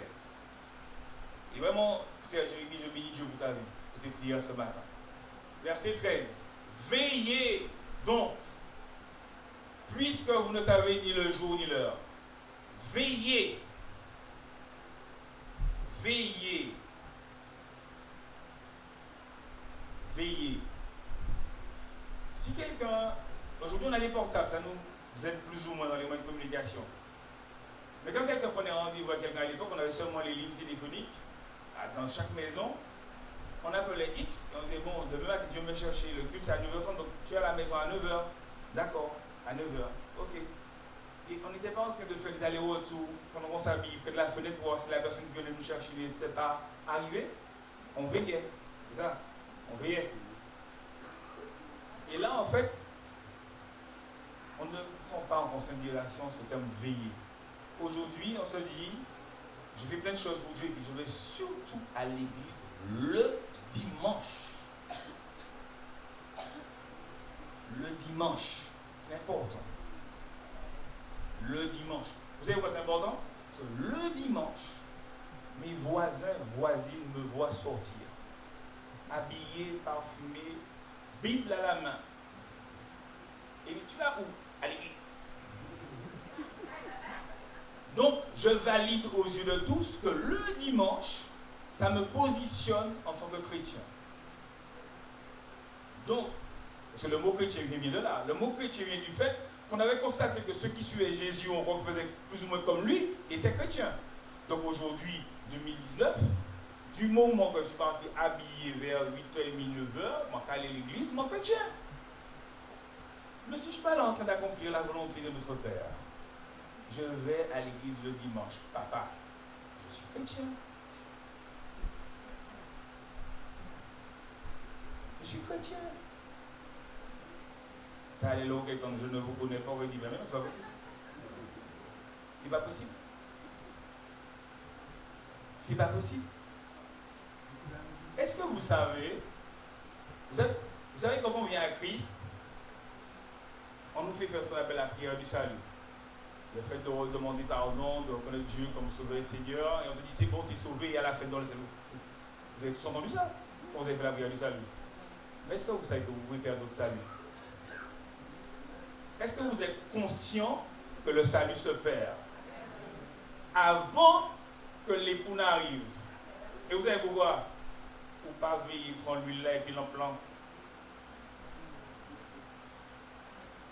Et vraiment, Jérémie, je bénis Dieu pour ta vie, pour tes prières ce matin. Verset 13. Veillez donc, puisque vous ne savez ni le jour ni l'heure. Veillez. Veillez. Veillez. Si quelqu'un, aujourd'hui on a les portables, ça nous aide plus ou moins dans les moyens de communication. Mais quand quelqu'un prenait rendez-vous à quelqu'un à l'époque, on avait seulement les lignes téléphoniques. Dans chaque maison, on appelait X et on disait bon, demain matin tu viens me chercher, le culte c'est à 9h30, donc tu es à la maison à 9h. D'accord, à 9h, ok. Et on n'était pas en train de faire des allers-retours pendant qu'on s'habille près de la fenêtre pour voir si la personne qui venait nous chercher n'était pas arrivée. On veillait, c'est ça, on veillait. Et là, en fait, on ne prend pas en considération ce terme veiller. Aujourd'hui, on se dit, Je fais plein de choses pour Dieu et puis je vais surtout à l'église le dimanche. Le dimanche, c'est important. Le dimanche. Vous savez pourquoi c'est important? Parce que le dimanche, mes voisins, voisines me voient sortir, habillé, parfumé, Bible à la main. Et tu vas où? À l'église. Donc, je valide aux yeux de tous que le dimanche, ça me positionne en tant que chrétien. Donc, parce que le mot chrétien vient de là. Le mot chrétien vient du fait qu'on avait constaté que ceux qui suivaient Jésus, on faisait plus ou moins comme lui, étaient chrétiens. Donc aujourd'hui, 2019, du moment que je suis parti habillé vers 8h30, 9h, je suis allé à l'église, je suis chrétien. Ne suis-je pas là en train d'accomplir la volonté de notre Père? Je vais à l'église le dimanche. Papa, je suis chrétien. Je suis chrétien. T'as allé là quand je ne vous connais pas, on va dire, mais non, c'est pas possible. C'est pas possible. C'est pas possible. Est-ce que vous savez quand on vient à Christ, on nous fait faire ce qu'on appelle la prière du salut. Le fait de demander pardon, de reconnaître Dieu comme sauveur et Seigneur, et on te dit c'est bon, tu es sauvé, et à la fête dans le salut. Vous avez tous entendu ça quand vous avez fait la prière du salut? Mais est-ce que vous savez que vous pouvez perdre votre salut? Est-ce que vous êtes conscient que le salut se perd avant que l'époux n'arrive? Et vous savez pourquoi? Ou pas veiller, prendre l'huile là et puis l'emplant.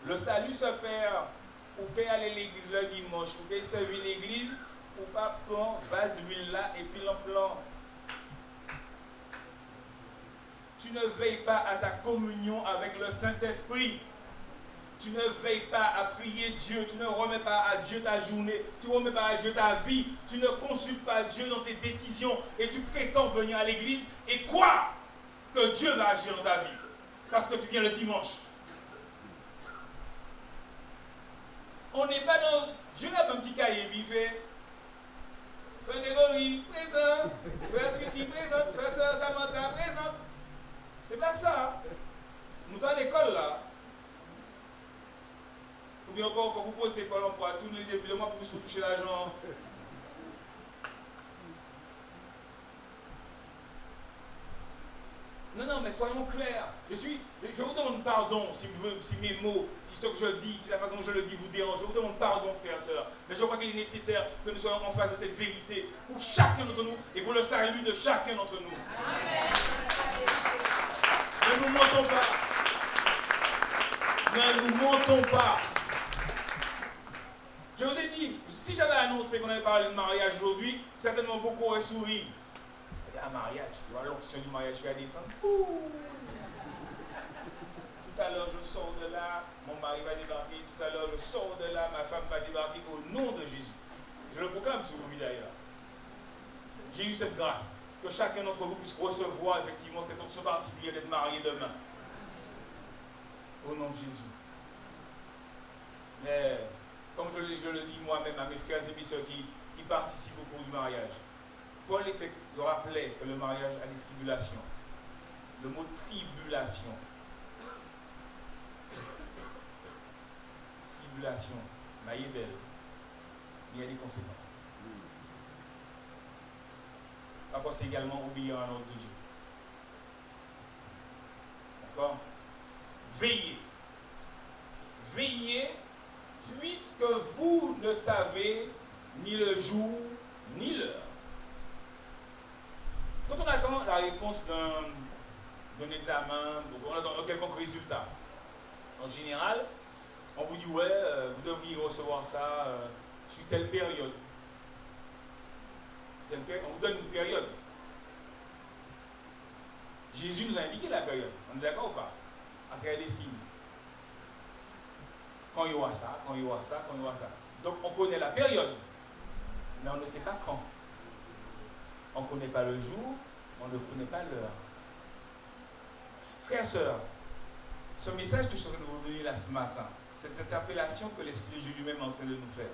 Le salut se perd ou qu'il aller à l'église le dimanche, ou qu'il servir l'église, ou pas prendre vase d'huile là et puis l'emplant. Tu ne veilles pas à ta communion avec le Saint-Esprit. Tu ne veilles pas à prier Dieu, tu ne remets pas à Dieu ta journée, tu ne remets pas à Dieu ta vie, tu ne consultes pas Dieu dans tes décisions et tu prétends venir à l'église et croire que Dieu va agir dans ta vie parce que tu viens le dimanche. On n'est pas dans... Dieu n'a pas un petit cahier, il fait Frédéric, présent, Frère Sweetie, présent, Frère Samantha, présent. C'est pas ça. Nous sommes à l'école là. Ou bien encore, il faut que vous posez pas l'emploi tous les débuts de mois pour vous toucher l'argent. Non, mais soyons clairs. Je vous demande pardon si mes mots, si ce que je dis, si la façon dont je le dis vous dérange. Je vous demande pardon, frères et sœurs. Mais je crois qu'il est nécessaire que nous soyons en face de cette vérité pour chacun d'entre nous et pour le salut de chacun d'entre nous. Amen. Ne nous mentons pas. Ne nous mentons pas. Je vous ai dit, si j'avais annoncé qu'on allait parler de mariage aujourd'hui, certainement beaucoup auraient souri. Un mariage, tu vois, l'onction du mariage va descendre. Tout à l'heure, je sors de là, mon mari va débarquer. Tout à l'heure, je sors de là, ma femme va débarquer au nom de Jésus. Je le proclame sur vous d'ailleurs. J'ai eu cette grâce, que chacun d'entre vous puisse recevoir effectivement cette onction particulière d'être marié demain. Au nom de Jésus. Mais, comme je le dis moi-même à mes frères et mes soeurs qui participent au cours du mariage, Paul le rappelait que le mariage a des tribulations. Le mot tribulation. Tribulation, mais il est belle. Il y a des conséquences. Par contre, c'est également obéir à l'ordre de Dieu. D'accord? Veillez. Veillez, puisque vous ne savez ni le jour ni l'heure. Quand on attend la réponse d'un examen, on attend un quelconque résultat, en général, on vous dit ouais, vous devriez recevoir ça sur telle période. On vous donne une période. Jésus nous a indiqué la période. On est d'accord ou pas? Parce qu'il y a des signes. Quand il y aura ça, quand il y aura ça, quand il y aura ça. Donc on connaît la période, mais on ne sait pas quand. On ne connaît pas le jour, on ne connaît pas l'heure. Frères et sœurs, ce message que je suis en train de vous donner là ce matin, cette interpellation que l'Esprit de Dieu lui-même est en train de nous faire,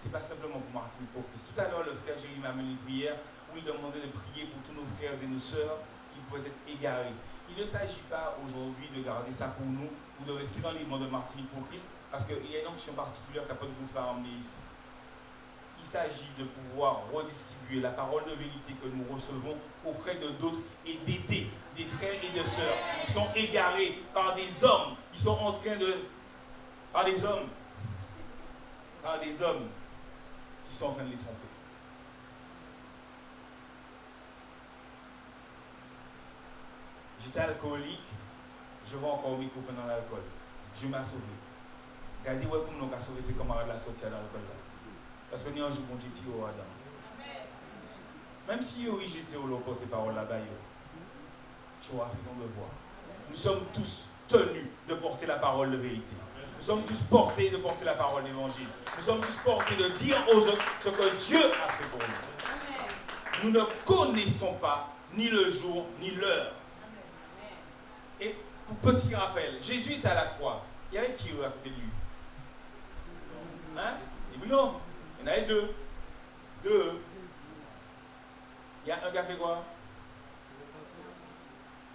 ce n'est pas simplement pour Martinique pour Christ. Tout à l'heure, le frère Jérémy m'a amené une prière où il demandait de prier pour tous nos frères et nos sœurs qui pouvaient être égarés. Il ne s'agit pas aujourd'hui de garder ça pour nous ou de rester dans les mondes de Martinique pour Christ, parce qu'il y a une onction particulière qui n'a pas de nous faire emmener ici. Il s'agit de pouvoir redistribuer la parole de vérité que nous recevons auprès de d'autres et d'aider des frères et des sœurs qui sont égarés par des hommes qui sont en train de... par des hommes qui sont en train de les tromper. J'étais alcoolique, je vais encore mes copains dans l'alcool. Dieu m'a sauvé. Regardez, ouais, comme nous avons sauvé ses camarades de la sortie de l'alcool là. Parce que nous avons joué bon Dieu au Adam. Même si vous rejetez ou portez parole là-bas, tu auras fait ton devoir. Nous sommes tous tenus de porter la parole de vérité. Nous sommes tous portés de porter la parole d'évangile. Nous sommes tous portés de dire aux autres ce que Dieu a fait pour nous. Nous ne connaissons pas ni le jour ni l'heure. Et pour petit rappel, Jésus est à la croix. Il y avait qui à côté de lui? Hein? Et puis non, il y en avait deux. Il y a un qui a fait quoi?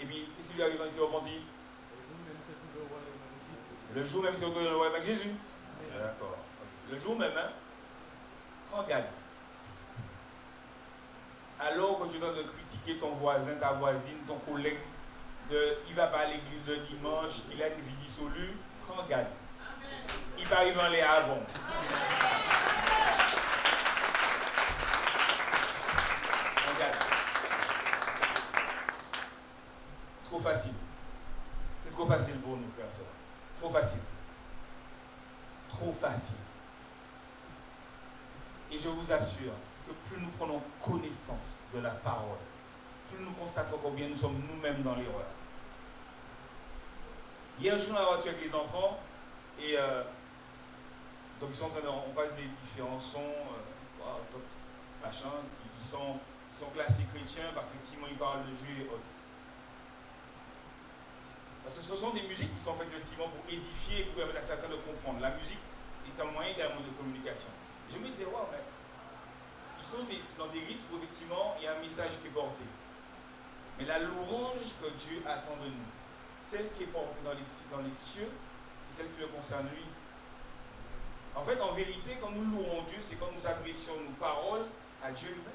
Et puis, qu'est-ce qui lui arrive quand il s'est repenti? Le jour même, c'est au le roi avec Jésus. D'accord. Le jour même, hein? Regarde. Alors que tu es en train de critiquer ton voisin, ta voisine, ton collègue, il ne va pas à l'église le dimanche, il a une vie dissolue, regarde. Il va arriver en les avant. Regarde. Trop facile. C'est trop facile pour nous, frères et sœurs. Trop facile. Trop facile. Et je vous assure que plus nous prenons connaissance de la parole, plus nous constatons combien nous sommes nous-mêmes dans l'erreur. Hier, je suis dans la voiture avec les enfants et donc ils sont en train de, on passe des différents sons, machin, qui sont classés chrétiens parce qu'effectivement ils parlent de Dieu et autres. Parce que ce sont des musiques qui sont faites effectivement pour édifier et pour permettre à certains de comprendre. La musique est un moyen également de communication. Je me disais, wow, mais ils sont dans des rites où effectivement il y a un message qui est porté. Mais la louange que Dieu attend de nous, celle qui est portée dans les cieux, c'est celle qui le concerne lui. En fait, en vérité, quand nous louons Dieu, c'est quand nous adressons nos paroles à Dieu lui-même.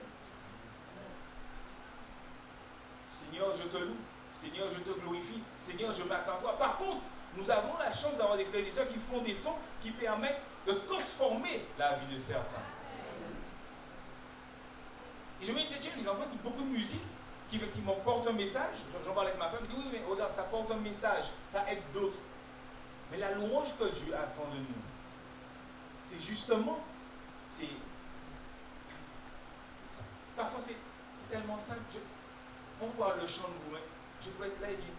Seigneur, je te loue. Seigneur, je te glorifie. Seigneur, je m'attends à toi. Par contre, nous avons la chance d'avoir des frères et des sœurs qui font des sons qui permettent de transformer la vie de certains. Et je me disais, tiens, les enfants écoutent beaucoup de musique qui effectivement portent un message. J'en parlais avec ma femme, je dis oui, mais regarde, ça porte un message, ça aide d'autres. Mais la louange que Dieu attend de nous, c'est justement, parfois c'est tellement simple. On voit le chant de vous-même. Je peux être là et dire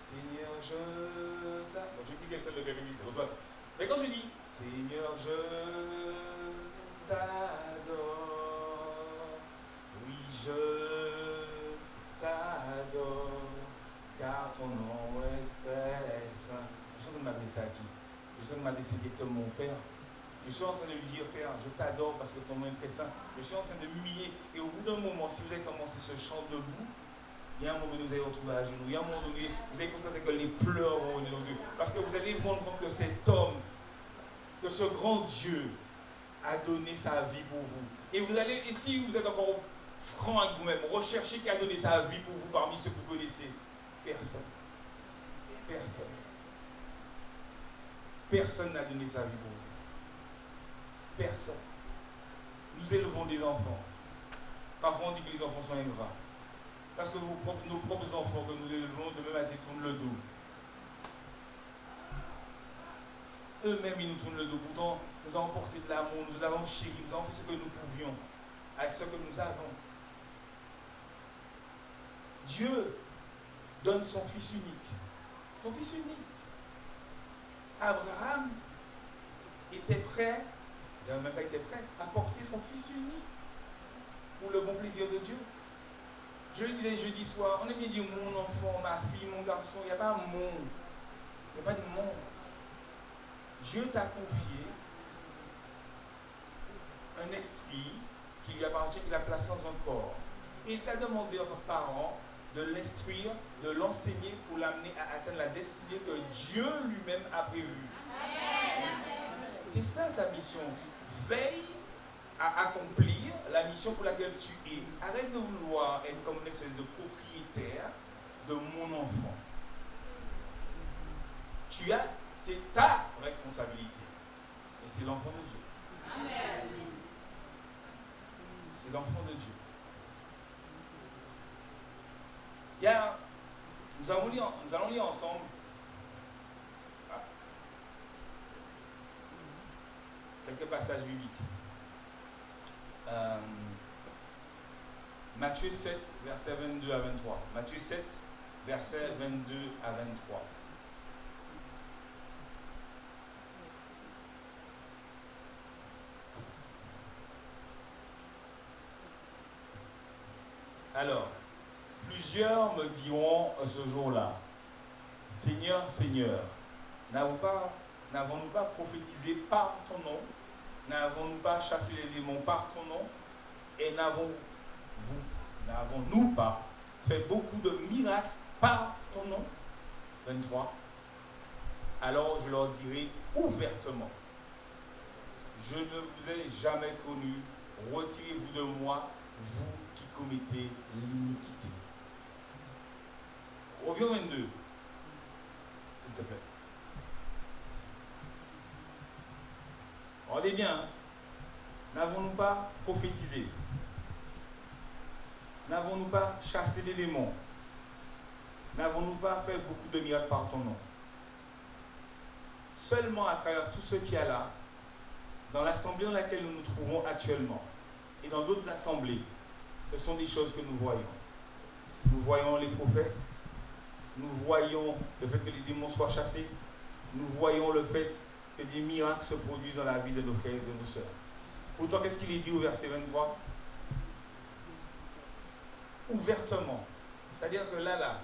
Seigneur, je t'adore. Bon, j'ai dit que c'est le gars c'est toi. Mais quand je dis Seigneur, je t'adore, oui, je t'adore, car ton nom est très saint. Je suis en train de m'adresser à qui? Je suis en train de m'adresser directement à mon Père. Je suis en train de lui dire, Père, je t'adore parce que ton nom est très saint. Je suis en train de m'humilier. Et au bout d'un moment, si vous avez commencé ce chant debout, il y a un moment donné, vous allez retrouver à genoux. Il y a un moment donné, vous allez constater que les pleurs vont venir dans Dieu. Parce que vous allez vous rendre compte que cet homme, que ce grand Dieu a donné sa vie pour vous. Et vous allez, et si vous êtes encore franc avec vous-même, recherchez qui a donné sa vie pour vous parmi ceux que vous connaissez. Personne. Personne. Personne n'a donné sa vie pour vous. Personne. Nous élevons des enfants. Parfois on dit que les enfants sont ingrats. Parce que nos propres enfants que nous élevons, de même à ils tournent le dos. Eux-mêmes, ils nous tournent le dos. Pourtant, nous avons porté de l'amour, nous avons chéri, nous avons fait ce que nous pouvions, avec ce que nous avons. Dieu donne son Fils unique. Son Fils unique. Abraham était prêt, il n'avait même pas été prêt, à porter son Fils unique pour le bon plaisir de Dieu. Je le disais jeudi soir, on aime bien dire mon enfant, ma fille, mon garçon, il n'y a pas un monde. Il n'y a pas de monde. Dieu t'a confié un esprit qui lui appartient, qu'il a placé dans un corps. Et il t'a demandé en tant que parent de l'instruire, de l'enseigner pour l'amener à atteindre la destinée que Dieu lui-même a prévue. C'est ça ta mission. Veille à accomplir la mission pour laquelle tu es. Arrête de vouloir être comme une espèce de propriétaire de mon enfant. C'est ta responsabilité. Et c'est l'enfant de Dieu. Amen. C'est l'enfant de Dieu. Nous allons lire ensemble quelques passages bibliques. Matthieu 7, versets 22 à 23. Matthieu 7, versets 22 à 23. Alors, plusieurs me diront ce jour-là, Seigneur, Seigneur, n'avons-nous pas prophétisé par ton nom? N'avons-nous pas chassé les démons par ton nom? Et n'avons-nous pas fait beaucoup de miracles par ton nom? 23. Alors je leur dirai ouvertement, je ne vous ai jamais connu, retirez-vous de moi, vous qui commettez l'iniquité. Reviens au 22, s'il te plaît. Regardez bien, hein? N'avons-nous pas prophétisé? N'avons-nous pas chassé des démons? N'avons-nous pas fait beaucoup de miracles par ton nom? Seulement à travers tout ce qu'il y a là, dans l'assemblée dans laquelle nous nous trouvons actuellement, et dans d'autres assemblées, ce sont des choses que nous voyons. Nous voyons les prophètes, nous voyons le fait que les démons soient chassés, nous voyons le fait que des miracles se produisent dans la vie de nos frères et de nos sœurs. Pourtant, qu'est-ce qu'il est dit au verset 23? Ouvertement. C'est-à-dire que là,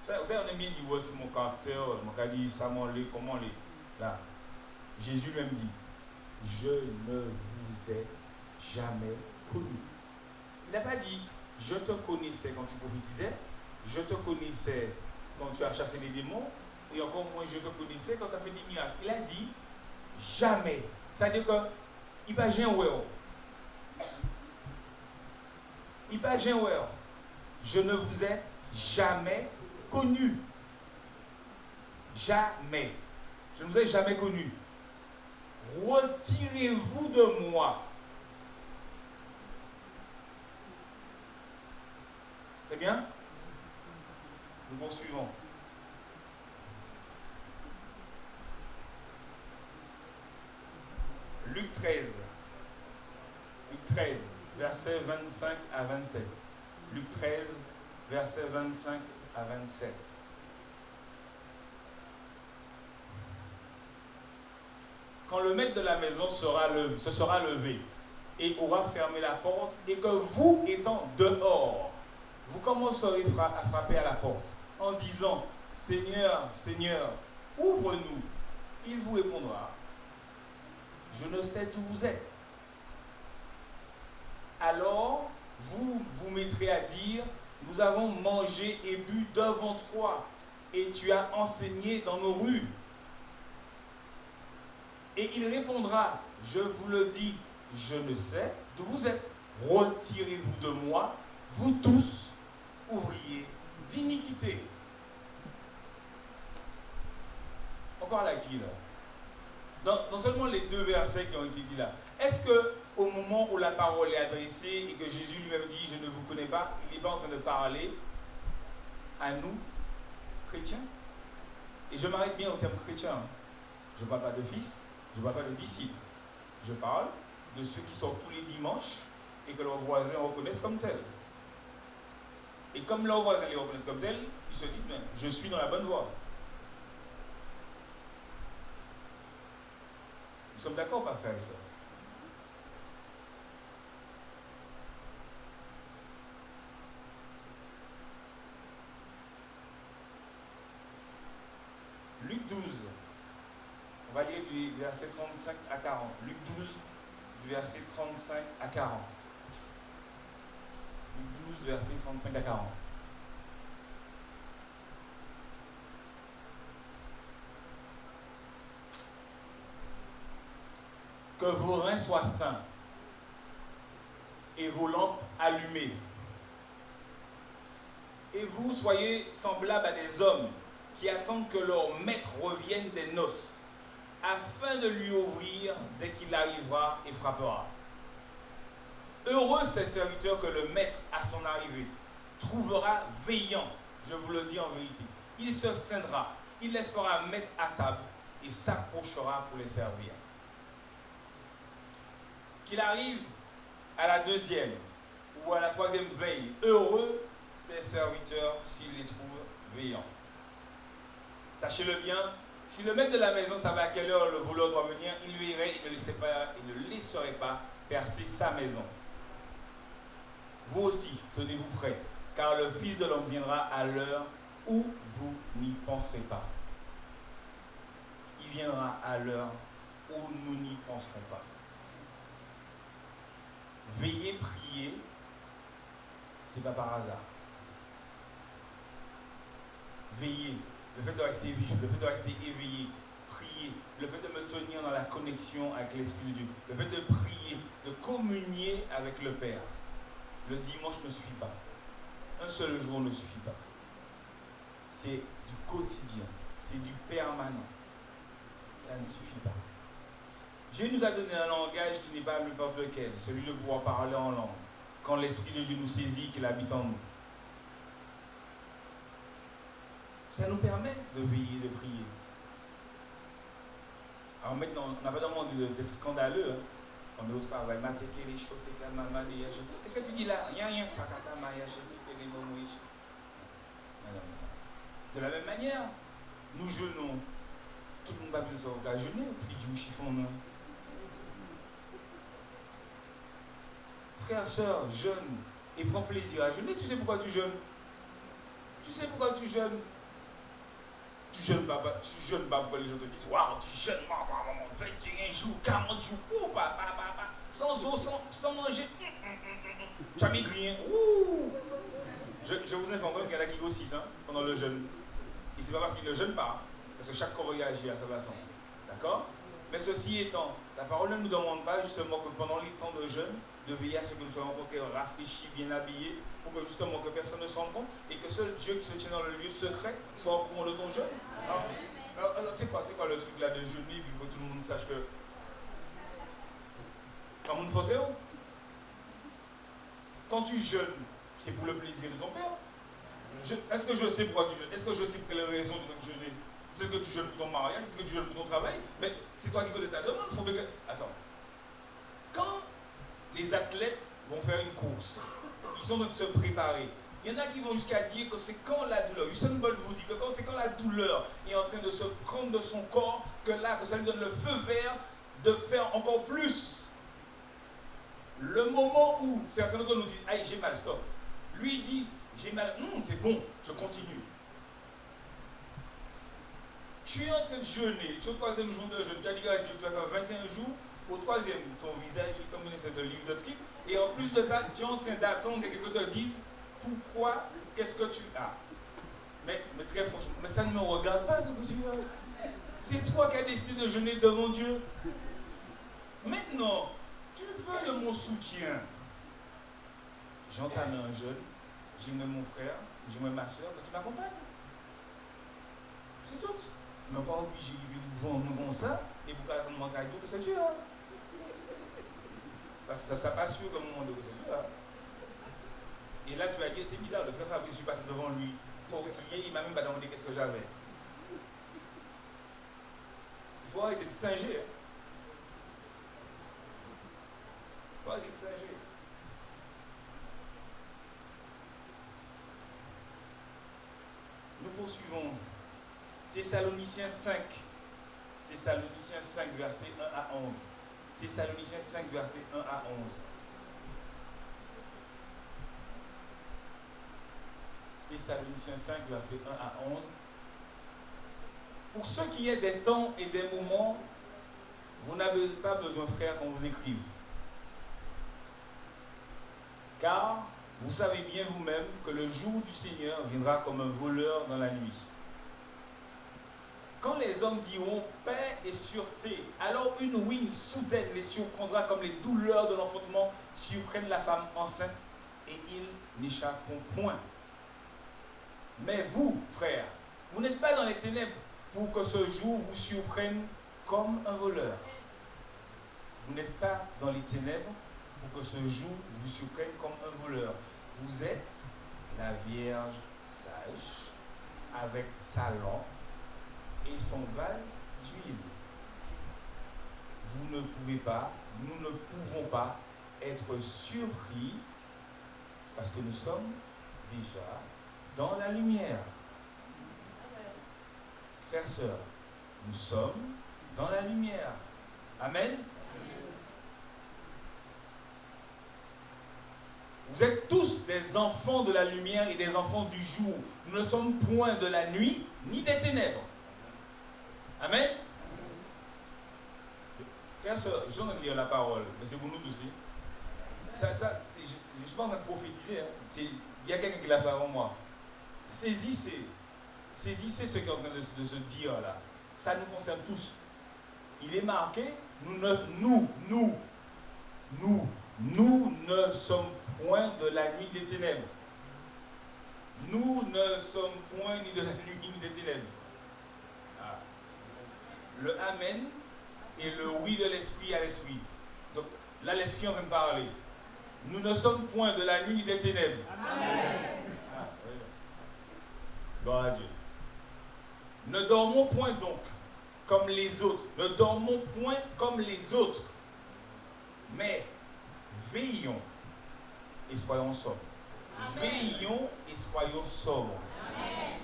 vous savez, on aime bien dire, ouais, c'est mon caractère, mon calice, ça m'en l'est, comment l'est. Là, Jésus même dit, je ne vous ai jamais connu. Il n'a pas dit, je te connaissais quand tu prophétisais, je te connaissais quand tu as chassé les démons, et encore moins, je te connaissais quand tu as fait des miracles. Il a dit, jamais. C'est-à-dire que, il n'a pas jamais ouais. Il n'a pas jamais ouais. Je ne vous ai jamais connu. Jamais. Je ne vous ai jamais connu. Retirez-vous de moi. Très bien. Nous poursuivons. Luc 13. Luc 13, versets 25 à 27. Luc 13, versets 25 à 27. Quand le maître de la maison se sera levé et aura fermé la porte, et que vous, étant dehors, vous commencerez à frapper à la porte en disant, Seigneur, Seigneur, ouvre-nous. Il vous répondra, je ne sais d'où vous êtes. Alors, vous vous mettrez à dire, nous avons mangé et bu devant toi, et tu as enseigné dans nos rues. Et il répondra, je vous le dis, je ne sais d'où vous êtes. Retirez-vous de moi, vous tous, ouvriers d'iniquité. Encore là qui là? Dans seulement les deux versets qui ont été dit là. Est-ce que au moment où la parole est adressée et que Jésus lui-même dit je ne vous connais pas, il n'est pas en train de parler à nous, chrétiens? Et je m'arrête bien au terme chrétien. Je ne parle pas de fils, je ne parle pas de disciples. Je parle de ceux qui sortent tous les dimanches et que leurs voisins reconnaissent comme tels. Et comme leurs voisins les reconnaissent comme tels, ils se disent même, je suis dans la bonne voie. Nous sommes d'accord, pas frère et sœur? Luc 12, on va lire du verset 35 à 40. Luc 12, du verset 35 à 40. Luc 12, verset 35 à 40. Que vos reins soient sains et vos lampes allumées. Et vous soyez semblables à des hommes qui attendent que leur maître revienne des noces, afin de lui ouvrir dès qu'il arrivera et frappera. Heureux ces serviteurs que le maître, à son arrivée, trouvera veillant, je vous le dis en vérité. Il se scindra, il les fera mettre à table et s'approchera pour les servir. Qu'il arrive à la deuxième ou à la troisième veille, heureux ses serviteurs s'il les trouve veillants. Sachez-le bien, si le maître de la maison savait à quelle heure le voleur doit venir, il lui irait et ne le laisserait pas percer sa maison. Vous aussi, tenez-vous prêts, car le Fils de l'homme viendra à l'heure où vous n'y penserez pas. Il viendra à l'heure où nous n'y penserons pas. Veillez, priez, c'est pas par hasard. Veillez, le fait de rester vif, le fait de rester éveillé, prier, le fait de me tenir dans la connexion avec l'Esprit de Dieu, le fait de prier, de communier avec le Père. Le dimanche ne suffit pas. Un seul jour ne suffit pas. C'est du quotidien, c'est du permanent. Ça ne suffit pas. Dieu nous a donné un langage qui n'est pas n'importe lequel, celui de pouvoir parler en langue, quand l'Esprit de Dieu nous saisit, qu'il habite en nous. Ça nous permet de veiller, de prier. Alors maintenant, on n'a pas demandé d'être scandaleux. Hein. On est au travail. Qu'est-ce que tu dis là? Rien. De la même manière, nous jeûnons. Tout le monde va besoin de jeûner, puis du chiffon. Frère, soeur, jeûne et prends plaisir à jeûner. Tu sais pourquoi tu jeûnes? Tu sais pourquoi tu jeûnes? Tu jeûnes pas pourquoi les gens te disent waouh, tu jeûnes 21 jours, 40 jours, sans eau, sans manger. Tu as maigri, hein? Je vous informe qu'il y en a qui grossissent hein, pendant le jeûne. Et c'est pas parce qu'ils ne jeûnent pas, parce que chaque corps réagit à sa façon. D'accord? Mais ceci étant, la parole ne nous demande pas justement que pendant les temps de jeûne, de veiller à ce que nous soyons rencontrés rafraîchis, bien habillés, pour que justement que personne ne se rende compte et que seul Dieu qui se tient dans le lieu secret soit au courant de ton jeûne. Alors c'est quoi le truc là de jeûner puis que tout le monde sache que. Quand vous ne quand tu jeûnes, c'est pour le plaisir de ton Père. Est-ce que je sais pourquoi tu jeûnes? Est-ce que je sais pour quelle raison tu dois jeûner? Peut-être que tu jeûnes pour ton mariage, peut-être que tu jeûnes pour ton travail, mais c'est toi qui connais ta demande. Faut que... Attends. Quand les athlètes vont faire une course, ils sont en train de se préparer. Il y en a qui vont jusqu'à dire que c'est quand la douleur, Usain Bolt vous dit que c'est quand la douleur est en train de se prendre de son corps, que ça lui donne le feu vert de faire encore plus. Le moment où certains d'entre nous disent « Aïe, j'ai mal, stop ». Lui dit « J'ai mal, c'est bon, je continue ». Tu es en train de jeûner, tu es au troisième jour de jeûne, tu as dit que tu vas faire 21 jours, au troisième, ton visage est comme une espèce de livre de trip, et en plus de ça, tu es en train d'attendre que quelqu'un te dise pourquoi, qu'est-ce que tu as. Mais très franchement, mais ça ne me regarde pas ce que tu as. C'est toi qui as décidé de jeûner devant Dieu. Maintenant, tu veux de mon soutien. J'entame un jeûne, j'aimerais mon frère, j'aimerais ma soeur, que tu m'accompagnes. C'est tout. Mais pas obligé de vendre comme ça, et pour attendre mon cadeau, que c'est Dieu. Parce que ça pas sûr qu'à un moment donné, c'est Dieu. Et là, tu vas dire, c'est bizarre, le frère Fabrice, je suis passé devant lui, tortillé, il m'a même pas demandé qu'est-ce que j'avais. Il faut arrêter de singer. Il faut arrêter de singer. Nous poursuivons. Thessaloniciens 5. Thessaloniciens 5, verset 1 à 11. Thessaloniciens 5, verset 1 à 11. Thessaloniciens 5, verset 1 à 11. Pour ce qui est des temps et des moments, vous n'avez pas besoin, frères, qu'on vous écrive. Car vous savez bien vous-même que le jour du Seigneur viendra comme un voleur dans la nuit. Quand les hommes diront paix et sûreté, alors une ruine soudaine les surprendra comme les douleurs de l'enfantement surprennent la femme enceinte et ils n'échapperont point. Mais vous, frères, vous n'êtes pas dans les ténèbres pour que ce jour vous surprenne comme un voleur. Vous n'êtes pas dans les ténèbres pour que ce jour vous surprenne comme un voleur. Vous êtes la Vierge sage avec sa lampe et son vase d'huile. Vous ne pouvez pas, nous ne pouvons pas être surpris parce que nous sommes déjà dans la lumière. Frères, sœurs, nous sommes dans la lumière. Amen. Vous êtes tous des enfants de la lumière et des enfants du jour. Nous ne sommes point de la nuit ni des ténèbres. Amen. Frères, sœurs, je viens de lire la parole, mais c'est pour nous tous aussi. Je ne suis pas en train de prophétiser. Il y a quelqu'un qui l'a fait avant moi. Saisissez ce qui est en train de se dire là. Ça nous concerne tous. Il est marqué, nous ne sommes point de la nuit des ténèbres. Nous ne sommes point ni de la nuit ni des ténèbres. Ah. Le Amen et le oui de l'esprit à l'esprit. Donc là, l'esprit est en train de parler. Nous ne sommes point de la nuit ni des ténèbres. Amen. Ah, oui. Gloire à Dieu. Ne dormons point donc comme les autres. Ne dormons point comme les autres. Mais veillons et soyons sobres. Amen. Veillons et soyons sobres. Amen.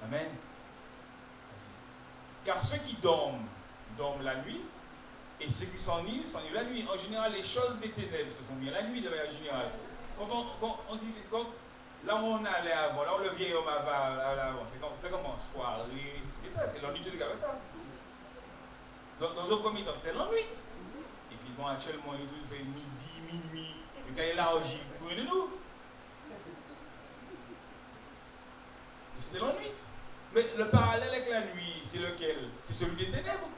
Amen. Car ceux qui dorment, dorment la nuit, et ceux qui s'ennuient la nuit. En général, les choses des ténèbres se font bien la nuit de manière générale. Là où on allait avant, là où le vieil homme avait avant, c'était comme en soirée, c'était ça, c'est l'ennui qui avait ça. Dans un premier temps, c'était l'ennui. Et puis bon, actuellement, il fait midi, minuit, et quand il est élargi, vous voyez nous. Et c'était l'ennui. Mais le parallèle avec la nuit, c'est lequel? C'est celui des ténèbres.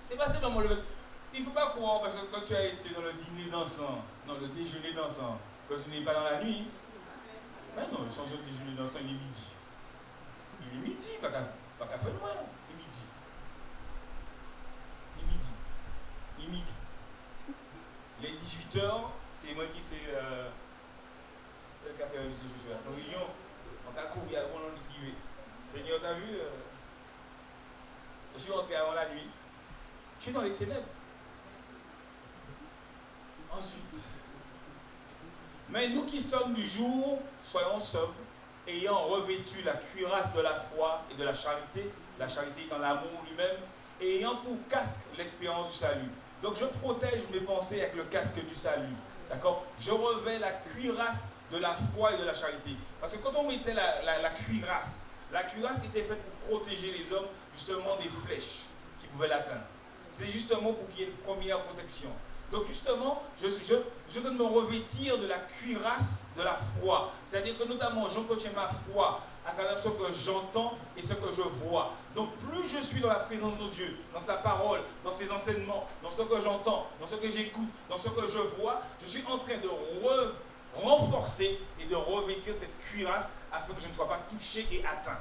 C'est pas simplement le... Il ne faut pas croire, parce que quand tu as été dans le dîner dansant, non, le déjeuner dansant, que tu n'es pas dans la nuit. Mais non, le changement de déjeuner dansant, il est midi. Il est midi, pas qu'à faire loin. Il est midi. Il est midi. Il est midi. Les 18h, c'est moi qui sais... c'est le capitaine de ces choses-là. C'est une réunion. On t'a couru avant l'autre qui veut. Seigneur, t'as vu je suis rentré avant la nuit. Je suis dans les ténèbres. Ensuite, mais nous qui sommes du jour, soyons sobres, ayant revêtu la cuirasse de la foi et de la charité étant l'amour lui-même, et ayant pour casque l'espérance du salut. Donc je protège mes pensées avec le casque du salut. D'accord? Je revêts la cuirasse de la foi et de la charité. Parce que quand on mettait la cuirasse était faite pour protéger les hommes justement des flèches qui pouvaient l'atteindre. C'est justement pour qu'il y ait une première protection. Donc justement, je dois me revêtir de la cuirasse de la foi. C'est-à-dire que notamment, j'entretiens ma foi à travers ce que j'entends et ce que je vois. Donc plus je suis dans la présence de Dieu, dans sa parole, dans ses enseignements, dans ce que j'entends, dans ce que j'écoute, dans ce que je vois, je suis en train de renforcer et de revêtir cette cuirasse afin que je ne sois pas touché et atteint.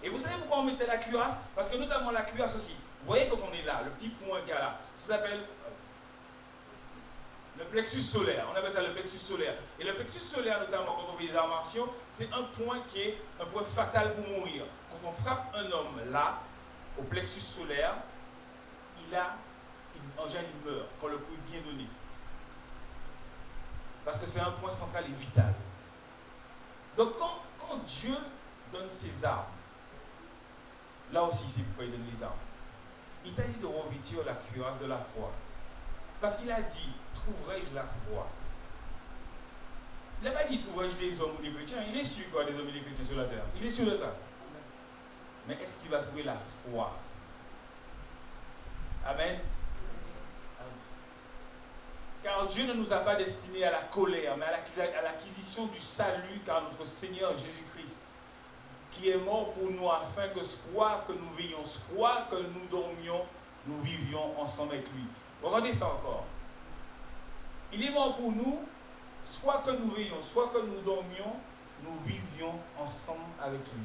Et vous savez pourquoi on mettait la cuirasse? Parce que notamment la cuirasse aussi, vous voyez quand on est là, le petit point qu'il y a là, ça s'appelle le plexus solaire. On appelle ça le plexus solaire. Et le plexus solaire, notamment quand on fait les arts martiaux, c'est un point qui est un point fatal pour mourir. Quand on frappe un homme là, au plexus solaire, en général, il meurt quand le coup est bien donné. Parce que c'est un point central et vital. Donc quand Dieu donne ses armes, là aussi c'est pourquoi il donne les armes. Il t'a dit de revêtir la cuirasse de la foi. Parce qu'il a dit, trouverai-je la foi? Il n'a pas dit, trouverai-je des hommes ou des chrétiens? Il est sûr qu'il y a des hommes et des chrétiens sur la terre. Il est sûr de ça. Mais est-ce qu'il va trouver la foi? Amen. Car Car Dieu ne nous a pas destinés à la colère, mais à l'acquisition du salut, car notre Seigneur Jésus-Christ, qui est mort pour nous afin que soit que nous veillions, soit que nous dormions, nous vivions ensemble avec lui. Regardez ça encore. Il est mort pour nous, soit que nous veillions, soit que nous dormions, nous vivions ensemble avec lui.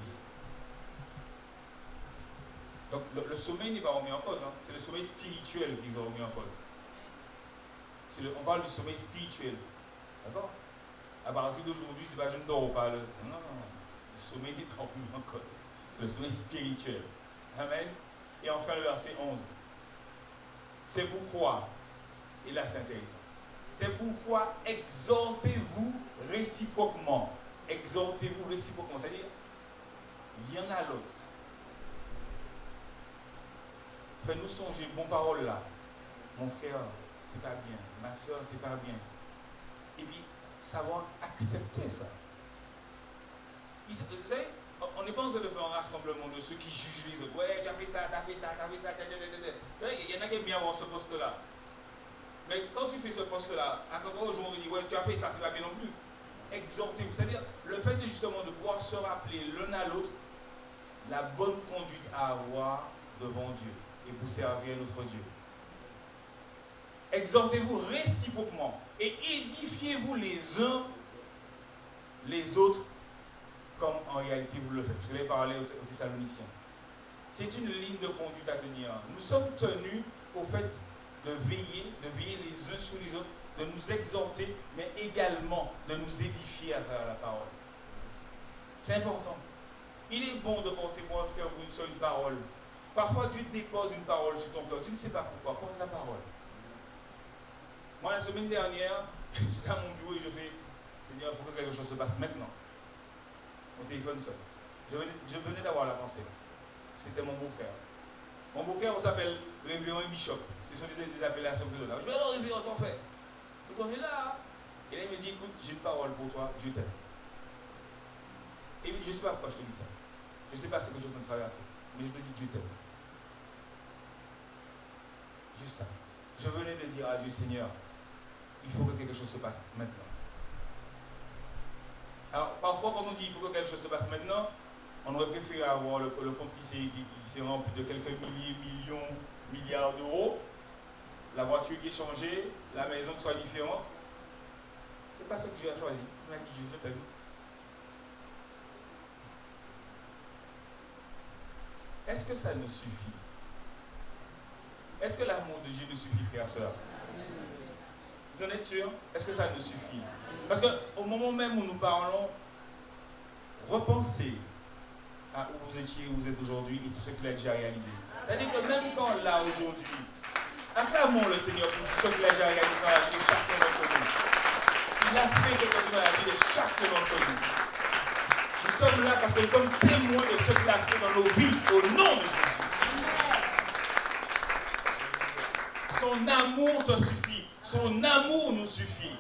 Donc le sommeil n'est pas remis en cause, hein. C'est le sommeil spirituel qu'ils ont remis en cause. On parle du sommeil spirituel. D'accord? À partir d'aujourd'hui, c'est pas je ne dors pas. Non. Le sommeil n'est pas remis en cause. C'est le sommeil spirituel. Amen. Et enfin le verset 11. C'est pourquoi, et là c'est intéressant, c'est pourquoi exhortez-vous réciproquement. Exhortez-vous réciproquement. C'est-à-dire, il y en a l'autre. Fais-nous songer, bon parole là. Mon frère, c'est pas bien. Ma soeur, c'est pas bien. Et puis, savoir accepter ça. Vous savez, on n'est pas en train de faire un rassemblement de ceux qui jugent les autres. Ouais, tu as fait ça, tu as fait ça, tu as fait ça. Il y en a qui aiment bien avoir ce poste-là. Mais quand tu fais ce poste-là, attends-toi au jour où on dit, ouais, tu as fait ça, c'est pas bien non plus. Exhortez-vous. C'est-à-dire, le fait de justement de pouvoir se rappeler l'un à l'autre la bonne conduite à avoir devant Dieu et pour servir notre Dieu. Exhortez-vous réciproquement et édifiez-vous les uns les autres comme en réalité vous le faites. Je vais parler aux Thessaloniciens. C'est une ligne de conduite à tenir. Nous sommes tenus au fait de veiller les uns sur les autres, de nous exhorter, mais également de nous édifier à travers la parole. C'est important. Il est bon de porter pour un frère ou une soeur une parole. Parfois, Dieu dépose une parole sur ton cœur. Tu ne sais pas pourquoi. Porte la parole. Moi, la semaine dernière, j'étais à mon bureau et je fais Seigneur, il faut que quelque chose se passe maintenant. Mon téléphone sonne. Je venais d'avoir la pensée. C'était mon beau-frère. Mon beau-frère, on s'appelle Révérend et Bishop. Ce sont des appellations que je donne. Je vais alors Révérend sans faire. Donc on est là. Et là, il me dit écoute, j'ai une parole pour toi, Dieu t'aime. Et je ne sais pas pourquoi je te dis ça. Je ne sais pas ce que je suis en train de traverser. Mais je te dis Dieu t'aime. Juste ça. Je venais de dire à Dieu, Seigneur, il faut que quelque chose se passe maintenant. Alors, parfois, quand on dit il faut que quelque chose se passe maintenant, on aurait préféré avoir le compte qui s'est rempli de quelques milliers, millions, milliards d'euros, la voiture qui est changée, la maison qui soit différente. C'est pas ce que Dieu a choisi. Il m'a dit Dieu, je t'aime. Est-ce que ça nous suffit? Est-ce que l'amour de Dieu nous suffit, frère et sœur? Vous en êtes sûr? Est-ce que ça nous suffit? Parce qu'au moment même où nous parlons, repensez à où vous étiez, où vous êtes aujourd'hui et tout ce qu'il a déjà réalisé. C'est-à-dire que même quand là, aujourd'hui, acclamons le Seigneur pour tout ce qu'il a déjà réalisé dans la vie de chacun d'entre nous. Il a fait quelque chose dans la vie de chacun d'entre nous. Nous sommes là parce que nous sommes témoins de ce qu'il a fait dans nos vies, au nom de Jésus. Son amour te suffit. Son amour nous suffit.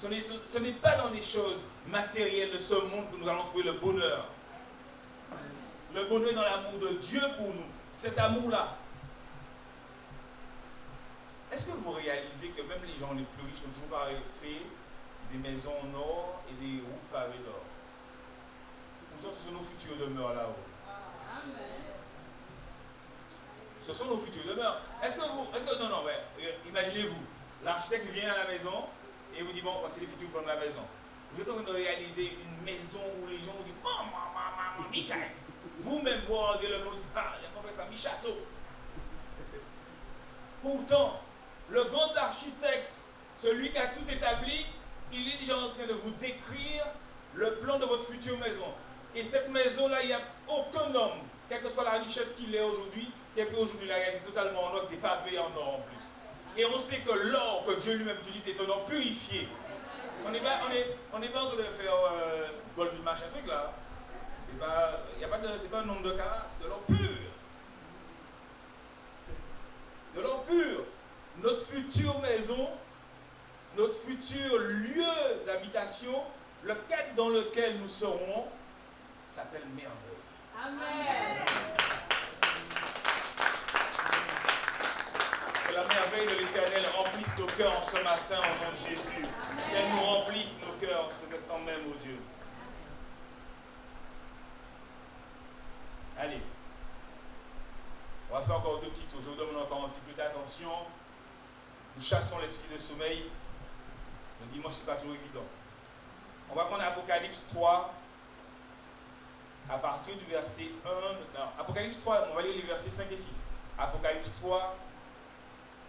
Ce n'est pas dans des choses matérielles de ce monde que nous allons trouver le bonheur. Le bonheur est dans l'amour de Dieu pour nous. Cet amour-là. Est-ce que vous réalisez que même les gens les plus riches ont toujours fait des maisons en or et des routes pavées d'or? Pourtant, ce sont nos futures demeures là-haut. Ce sont nos futures demeures. Non, imaginez-vous, l'architecte vient à la maison et vous dit, bon, c'est les futurs plans de la maison. Vous êtes en train de réaliser une maison où les gens vous disent, maman, Michael. Vous-même, vous regardez le monde, on fait ça, mi-château. Pourtant, le grand architecte, celui qui a tout établi, il est déjà en train de vous décrire le plan de votre future maison. Et cette maison-là, il n'y a aucun homme, quelle que soit la richesse qu'il est aujourd'hui, qui peut aujourd'hui la réaliser totalement en or, des pavés en or en plus. Et on sait que l'or que Dieu lui-même utilise est un or purifié. On n'est pas en train de faire gold machin truc là. C'est pas un nombre de carats, c'est de l'or pur. De l'or pur. Notre future maison, notre futur lieu d'habitation, le cadre dans lequel nous serons, s'appelle merveille. Amen. C'est la merveille. merveilles de l'Éternel remplissent nos cœurs en ce matin au nom de Jésus. Qu'elles nous remplissent nos cœurs en ce instant même, oh Dieu. Allez. On va faire encore deux petits tours. Je vous demande encore un petit peu d'attention. Nous chassons l'esprit de sommeil. Le dimanche, ce n'est pas toujours évident. On va prendre Apocalypse 3 à partir du verset 1. Non, Apocalypse 3, on va lire les versets 5 et 6. Apocalypse 3,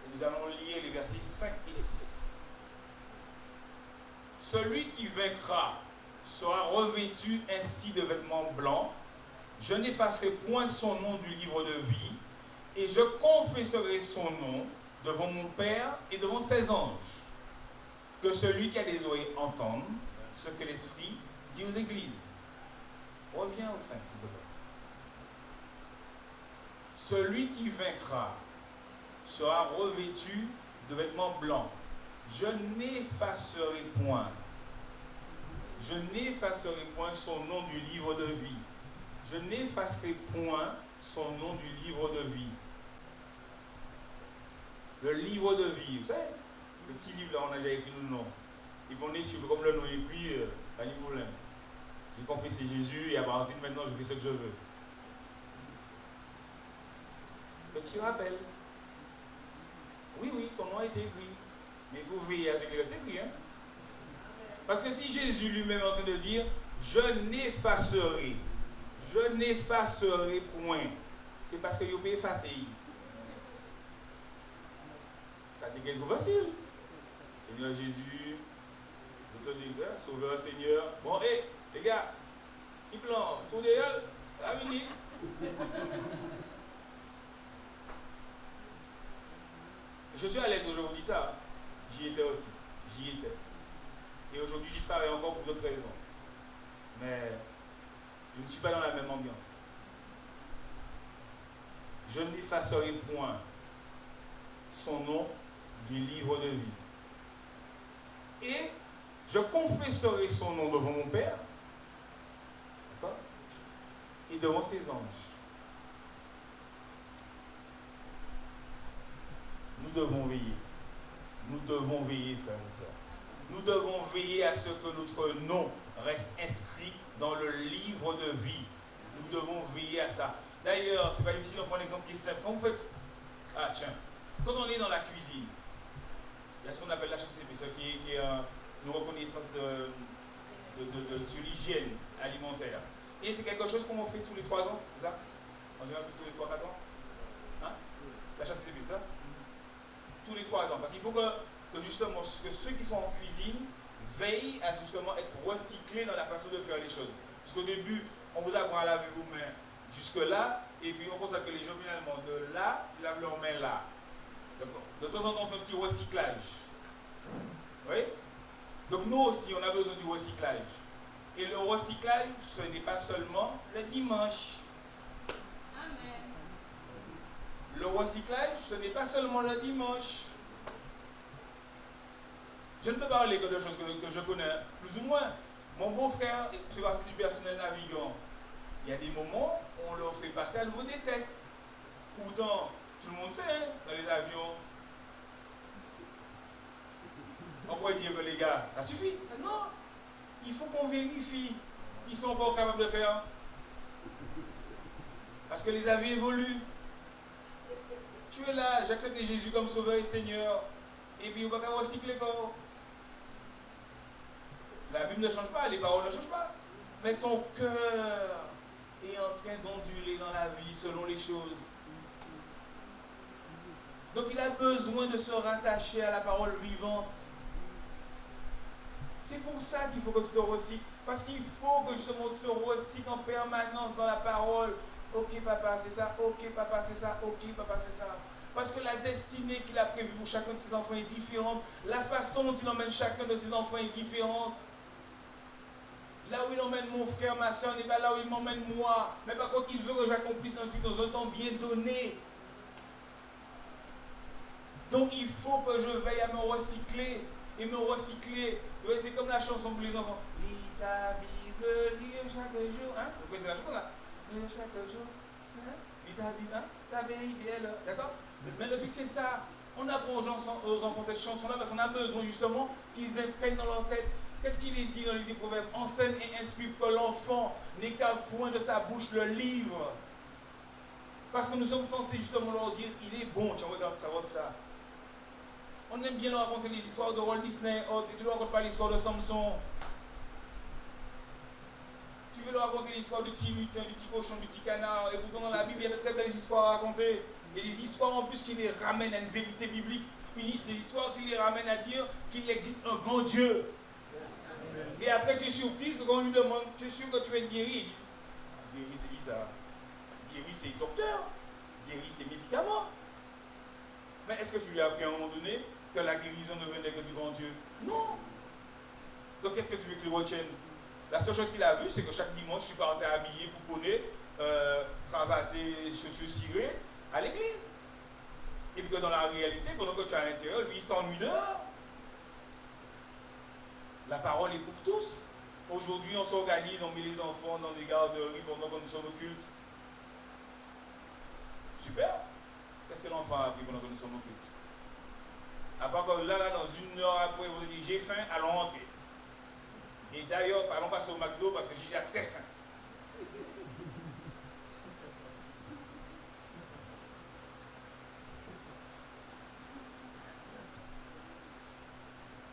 et nous allons lire les versets 5 et 6. Celui qui vaincra sera revêtu ainsi de vêtements blancs. Je n'effacerai point son nom du livre de vie, et je confesserai son nom devant mon Père et devant ses anges. Que celui qui a des oreilles entende ce que l'Esprit dit aux églises. Reviens au 5, s'il te plaît. Celui qui vaincra sera revêtu de vêtements blancs. Je n'effacerai point son nom du livre de vie. Je n'effacerai point son nom du livre de vie. Le livre de vie, vous savez, le petit livre là, on a déjà écrit le nom. Et puis on est sûr que comme le nom est écrit, pas de problème. J'ai confessé Jésus et à partir de maintenant, je fais ce que je veux. Petit rappel. Oui, ton nom a été écrit. Mais il faut veiller à ce qu'il reste écrit. Hein? Parce que si Jésus lui-même est en train de dire, je n'effacerai point, c'est parce que il peut effacer. Ça t'est trop facile. Seigneur Jésus, je te dis, Sauveur Seigneur. Bon, hé, les gars, qui plan, tour de gueule, à venir. Je suis à l'aise quand je vous dis ça. J'y étais aussi. Et aujourd'hui, j'y travaille encore pour d'autres raisons. Mais je ne suis pas dans la même ambiance. Je n'effacerai point son nom du livre de vie. Et je confesserai son nom devant mon Père, d'accord, et devant ses anges. Nous devons veiller. Nous devons veiller, frères et sœurs. Nous devons veiller à ce que notre nom reste inscrit dans le livre de vie. Nous devons veiller à ça. D'ailleurs, c'est pas difficile de prendre un exemple qui est simple. Quand vous faites... Ah tiens, quand on est dans la cuisine, il y a ce qu'on appelle la HACCP, qui est une reconnaissance sur l'hygiène alimentaire. Et c'est quelque chose qu'on fait tous les 3 ans, c'est ça? En général, tous les 3-4 ans. Hein? La HACCP, c'est ça? Tous les 3 ans. Parce qu'il faut que justement que ceux qui sont en cuisine veillent à justement être recyclés dans la façon de faire les choses. Parce qu'au début, on vous apprend à laver vos mains jusque-là, et puis on constate que les gens finalement de là, ils lavent leurs mains là. D'accord. De temps en temps, on fait un petit recyclage. Oui? Donc nous aussi, on a besoin du recyclage. Et le recyclage, ce n'est pas seulement le dimanche. Amen. Le recyclage, ce n'est pas seulement le dimanche. Je ne peux parler que de choses que je connais plus ou moins. Mon beau-frère fait partie du personnel navigant. Il y a des moments où on leur fait passer à nouveau des tests. Pourtant, tout le monde sait, hein, dans les avions, on pourrait dire que les gars, ça suffit. Non, il faut qu'on vérifie qu'ils sont encore capables de faire. Parce que les avions évoluent. Tu es là, j'accepte Jésus comme Sauveur et Seigneur. Et puis, on va pas recycler quoi. La Bible ne change pas, les paroles ne changent pas. Mais ton cœur est en train d'onduler dans la vie selon les choses. Donc il a besoin de se rattacher à la parole vivante. C'est pour ça qu'il faut que tu te recycles. Parce qu'il faut que justement tu te recycles en permanence dans la parole. Ok papa c'est ça, ok papa c'est ça, ok papa c'est ça. Parce que la destinée qu'il a prévue pour chacun de ses enfants est différente. La façon dont il emmène chacun de ses enfants est différente. Là où il emmène mon frère, ma soeur, n'est pas là où il m'emmène moi. Mais par contre, il veut que j'accomplisse un truc dans un temps bien donné. Donc il faut que je veille à me recycler. Et me recycler. C'est comme la chanson pour les enfants. Lis ta Bible, lis chaque jour. Hein? Vous connaissez la chanson là? Lis chaque jour. Hein? Lis ta Bible, hein? Ta Bible, d'accord? Mais le truc c'est ça. On apprend aux enfants cette chanson-là parce qu'on a besoin justement qu'ils imprègnent dans leur tête. Qu'est-ce qu'il est dit dans le livre des Proverbes? Enseigne et instruis que l'enfant n'écarte point de sa bouche le livre. Parce que nous sommes censés justement leur dire, il est bon, tiens, regarde ça. On aime bien leur raconter les histoires de Walt Disney, et tu ne leur racontes pas l'histoire de Samson. Tu veux leur raconter l'histoire du petit lutin, du petit cochon, du petit canard, et pourtant dans la Bible, il y a de très belles histoires à raconter. Et des histoires en plus qui les ramènent à une vérité biblique, des histoires qui les ramènent à dire qu'il existe un grand Dieu. Et après tu es surprise que quand on lui demande, tu es sûr que tu es guéri? Guéri c'est qui ça? Guéri c'est docteur, guéri c'est médicament. Mais est-ce que tu lui as appris à un moment donné que la guérison ne venait que du grand Dieu? Non. Donc qu'est-ce que tu veux qu'il retienne? La seule chose qu'il a vue, c'est que chaque dimanche, je suis parti habillé, pouponné, cravaté, chaussures cirées, à l'église. Et puis que dans la réalité, pendant que tu es à l'intérieur, lui, il s'ennuie dehors. La parole est pour tous. Aujourd'hui, on s'organise, on met les enfants dans des garderies pendant que nous sommes au culte. Super. Qu'est-ce que l'enfant a appris pendant que nous sommes au culte? À part que là, dans une heure après, ils vont dire j'ai faim, allons rentrer. Et d'ailleurs, allons passer au McDo parce que j'ai déjà très faim.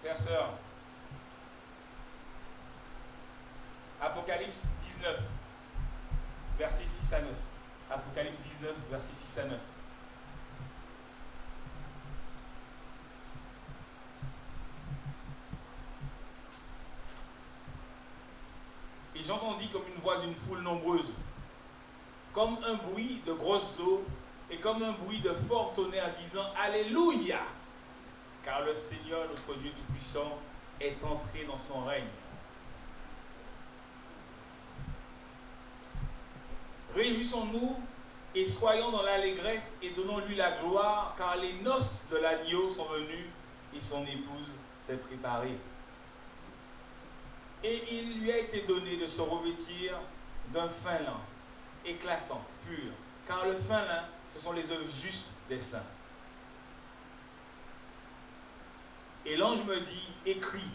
Frères, sœurs, Apocalypse 19, versets 6 à 9. Apocalypse 19, versets 6 à 9. Et j'entendis comme une voix d'une foule nombreuse, comme un bruit de grosses eaux et comme un bruit de fort tonnerre disant Alléluia, car le Seigneur, notre Dieu Tout-Puissant, est entré dans son règne. Réjouissons-nous et soyons dans l'allégresse et donnons-lui la gloire, car les noces de l'agneau sont venues et son épouse s'est préparée. Et il lui a été donné de se revêtir d'un fin lin, éclatant, pur, car le fin lin, ce sont les œuvres justes des saints. Et l'ange me dit, écris,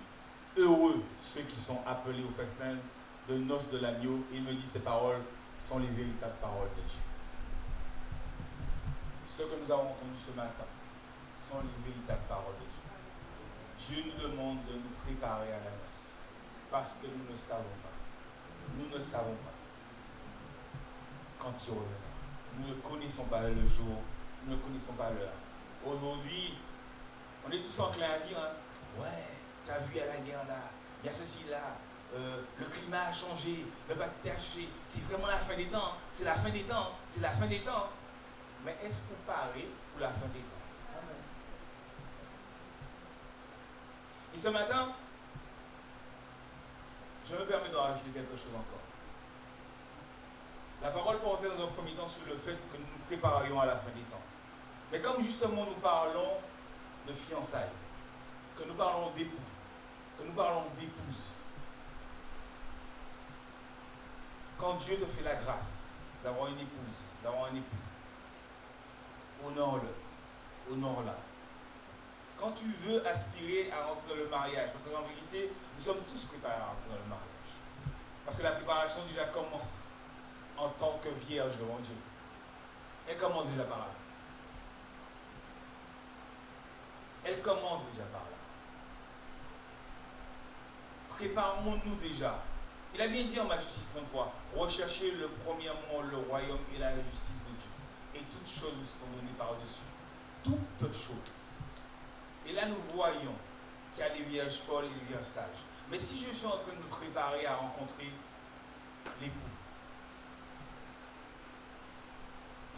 heureux ceux qui sont appelés au festin de noces de l'agneau. Et il me dit, ces paroles sont les véritables paroles de Dieu. Ce que nous avons entendu ce matin sont les véritables paroles de Dieu. Dieu nous demande de nous préparer à la noce. Parce que nous ne savons pas. Nous ne savons pas quand il reviendra. Nous ne connaissons pas le jour. Nous ne connaissons pas l'heure. Aujourd'hui, on est tous enclins à dire hein, ouais, tu as vu, il y a la guerre là, il y a ceci là, le climat a changé, le bâtiment a changé, c'est vraiment la fin des temps, c'est la fin des temps, c'est la fin des temps. Mais est-ce qu'on paraît pour la fin des temps? Amen. Et ce matin, je me permets de rajouter quelque chose encore. La parole portait dans un premier temps sur le fait que nous nous préparions à la fin des temps. Mais comme justement nous parlons de fiançailles, que nous parlons d'époux, que nous parlons d'épouse, quand Dieu te fait la grâce d'avoir une épouse, d'avoir un époux, honore-le, honore-la. Quand tu veux aspirer à rentrer dans le mariage, parce qu'en vérité, nous sommes tous préparés à rentrer dans le mariage. Parce que la préparation déjà commence en tant que vierge devant Dieu. Elle commence déjà par là. Elle commence déjà par là. Préparons-nous déjà. Il a bien dit en Matthieu 6,33, recherchez le premièrement le royaume et la justice de Dieu. Et toutes choses vous seront données par-dessus. Toutes choses. Et là, nous voyons qu'il y a les vierges folles et les vierges sages. Mais si je suis en train de me préparer à rencontrer l'époux,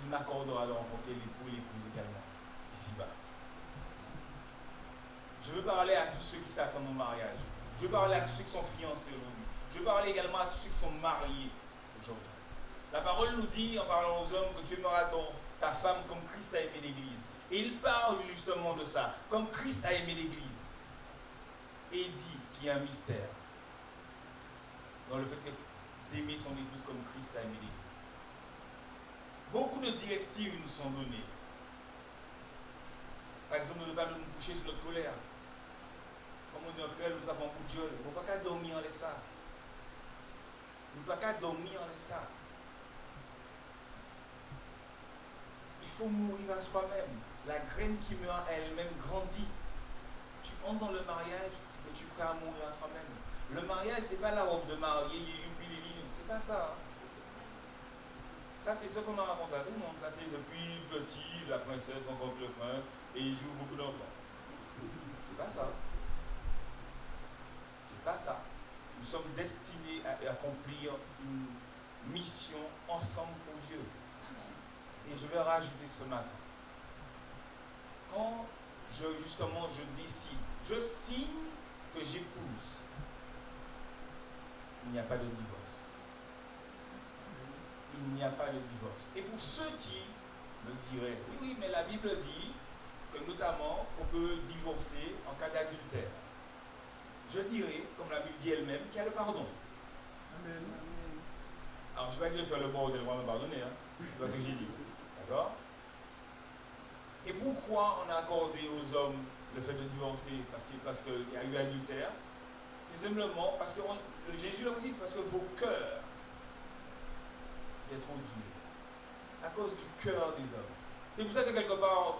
il m'accordera de rencontrer l'époux et l'épouse également, ici-bas. Je veux parler à tous ceux qui s'attendent au mariage. Je veux parler à tous ceux qui sont fiancés aujourd'hui. Je veux parler également à tous ceux qui sont mariés aujourd'hui. La parole nous dit, en parlant aux hommes, que tu aimeras ta femme comme Christ a aimé l'Église. Et il parle justement de ça, comme Christ a aimé l'Église. Et il dit qu'il y a un mystère dans le fait d'aimer son épouse comme Christ a aimé l'Église. Beaucoup de directives nous sont données. Par exemple, de ne pas nous coucher sur notre colère. Comme on dit en créole, nous avons un coup de gueule. Nous ne pouvons pas dormir en ça. Nous ne pouvons pas dormir en ça. Il faut mourir à soi-même. La graine qui meurt à elle-même grandit. Tu entres dans le mariage, c'est que tu es prêt à mourir à toi-même. Le mariage, c'est pas la robe de mariée, c'est pas ça. Ça, c'est ce qu'on m'a raconté à tout le monde. Ça, c'est depuis petit, la princesse rencontre le prince et il joue beaucoup d'enfants. C'est pas ça. C'est pas ça. Nous sommes destinés à accomplir une mission ensemble pour Dieu. Et je vais rajouter ce matin. Quand je décide, je signe que j'épouse, il n'y a pas de divorce. Il n'y a pas de divorce. Et pour ceux qui me diraient, oui, mais la Bible dit que notamment on peut divorcer en cas d'adultère. Je dirais, comme la Bible dit elle-même, qu'il y a le pardon. Amen. Alors je ne vais pas dire faire le bon, elle va me pardonner, hein. C'est pas ce que j'ai dit. D'accord? Et pourquoi on a accordé aux hommes le fait de divorcer parce qu'il y a eu adultère? C'est simplement parce que Jésus l'a dit, parce que vos cœurs étaient trop durs. À cause du cœur des hommes. C'est pour ça que quelque part,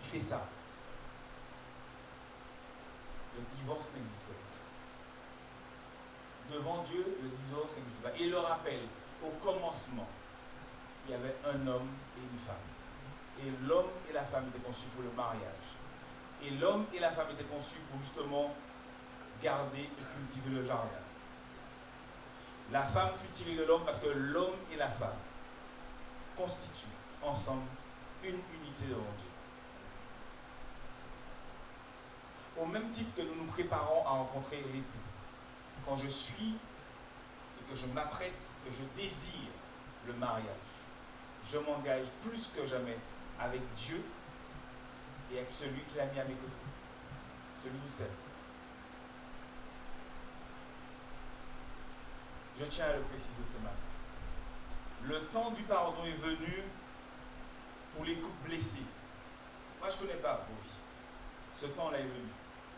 il fait ça. Le divorce n'existe pas. Devant Dieu, le divorce n'existe pas. Et il le rappelle, au commencement, il y avait un homme et une femme. Et l'homme et la femme étaient conçus pour le mariage. Et l'homme et la femme étaient conçus pour justement garder et cultiver le jardin. La femme fut tirée de l'homme parce que l'homme et la femme constituent ensemble une unité devant Dieu. Au même titre que nous nous préparons à rencontrer l'époux, quand je suis et que je m'apprête, que je désire le mariage, je m'engage plus que jamais avec Dieu et avec celui qui l'a mis à mes côtés, celui ou celle. Je tiens à le préciser ce matin. Le temps du pardon est venu pour les couples blessés. Moi, je ne connais pas vos vies. Ce temps-là est venu.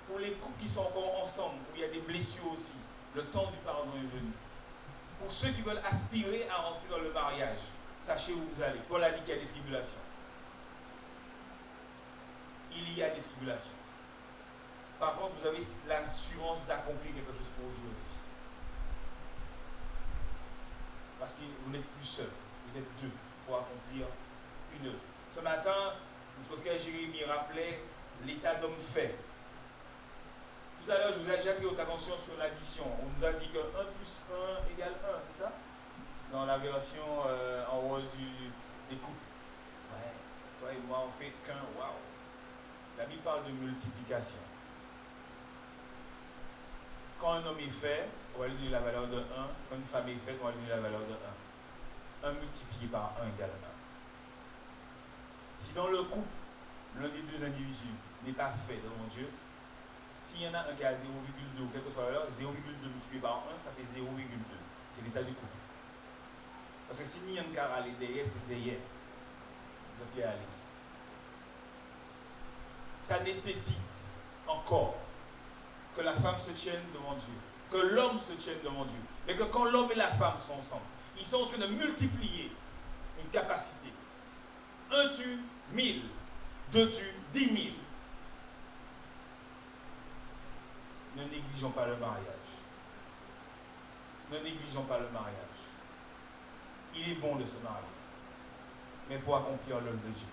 Pour les couples qui sont encore ensemble, où il y a des blessures aussi, le temps du pardon est venu. Pour ceux qui veulent aspirer à rentrer dans le mariage, sachez où vous allez. Paul a dit qu'il y a des tribulations. Il y a des tribulations. Par contre, vous avez l'assurance d'accomplir quelque chose pour Dieu aussi. Parce que vous n'êtes plus seul, vous êtes deux pour accomplir une œuvre. Ce matin, notre frère Jérémie rappelait l'état d'homme fait. Tout à l'heure, je vous ai déjà attiré votre attention sur l'addition. On nous a dit que 1 plus 1 égale 1, c'est ça? Dans la version en rose des couples. Ouais, toi et moi, on fait qu'un, waouh! La Bible parle de multiplication. Quand un homme est fait, on va lui donner la valeur de 1. Quand une femme est faite, on va lui donner la valeur de 1. 1 multiplié par 1 égale 1. Si dans le couple, l'un des deux individus n'est pas fait devant Dieu, s'il y en a un qui a 0,2 ou quelle que soit la valeur, 0,2 multiplié par 1, ça fait 0,2. C'est l'état du couple. Parce que si il y a un cas à aller derrière, c'est derrière. Vous êtes allé. Ça nécessite encore que la femme se tienne devant Dieu, que l'homme se tienne devant Dieu, mais que quand l'homme et la femme sont ensemble, ils sont en train de multiplier une capacité. 1 tue 1000, 2 tue 10 000. Ne négligeons pas le mariage. Ne négligeons pas le mariage. Il est bon de se marier, mais pour accomplir l'œuvre de Dieu.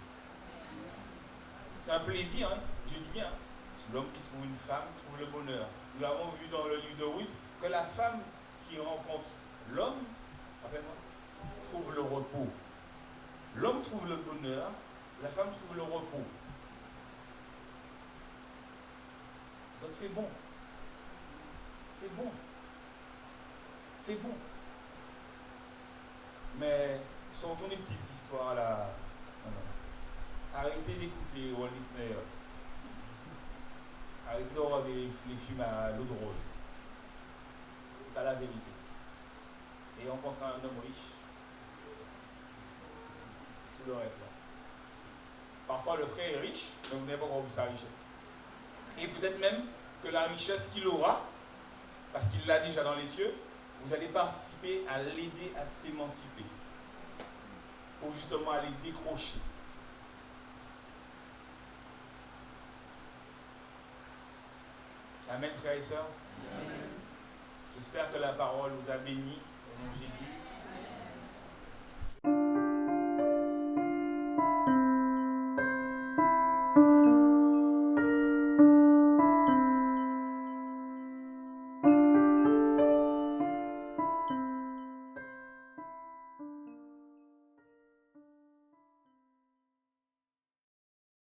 C'est un plaisir, hein? Je dis bien. C'est l'homme qui trouve une femme, trouve le bonheur. Nous l'avons vu dans le livre de Ruth, que la femme qui rencontre l'homme, rappelle-moi, trouve le repos. L'homme trouve le bonheur, la femme trouve le repos. Donc c'est bon. C'est bon. C'est bon. Mais, si on tourne une petite histoire là, arrêtez d'écouter Walt Disney. Arrêtez de regarder les films à l'eau de rose. C'est pas la vérité. Et on rencontre un homme riche. Tout le reste là. Parfois, le frère est riche, mais vous n'avez pas encore vu sa richesse. Et peut-être même que la richesse qu'il aura, parce qu'il l'a déjà dans les cieux, vous allez participer à l'aider à s'émanciper, pour justement aller décrocher. Amen, frères et sœurs. J'espère que la parole vous a béni au nom de Jésus.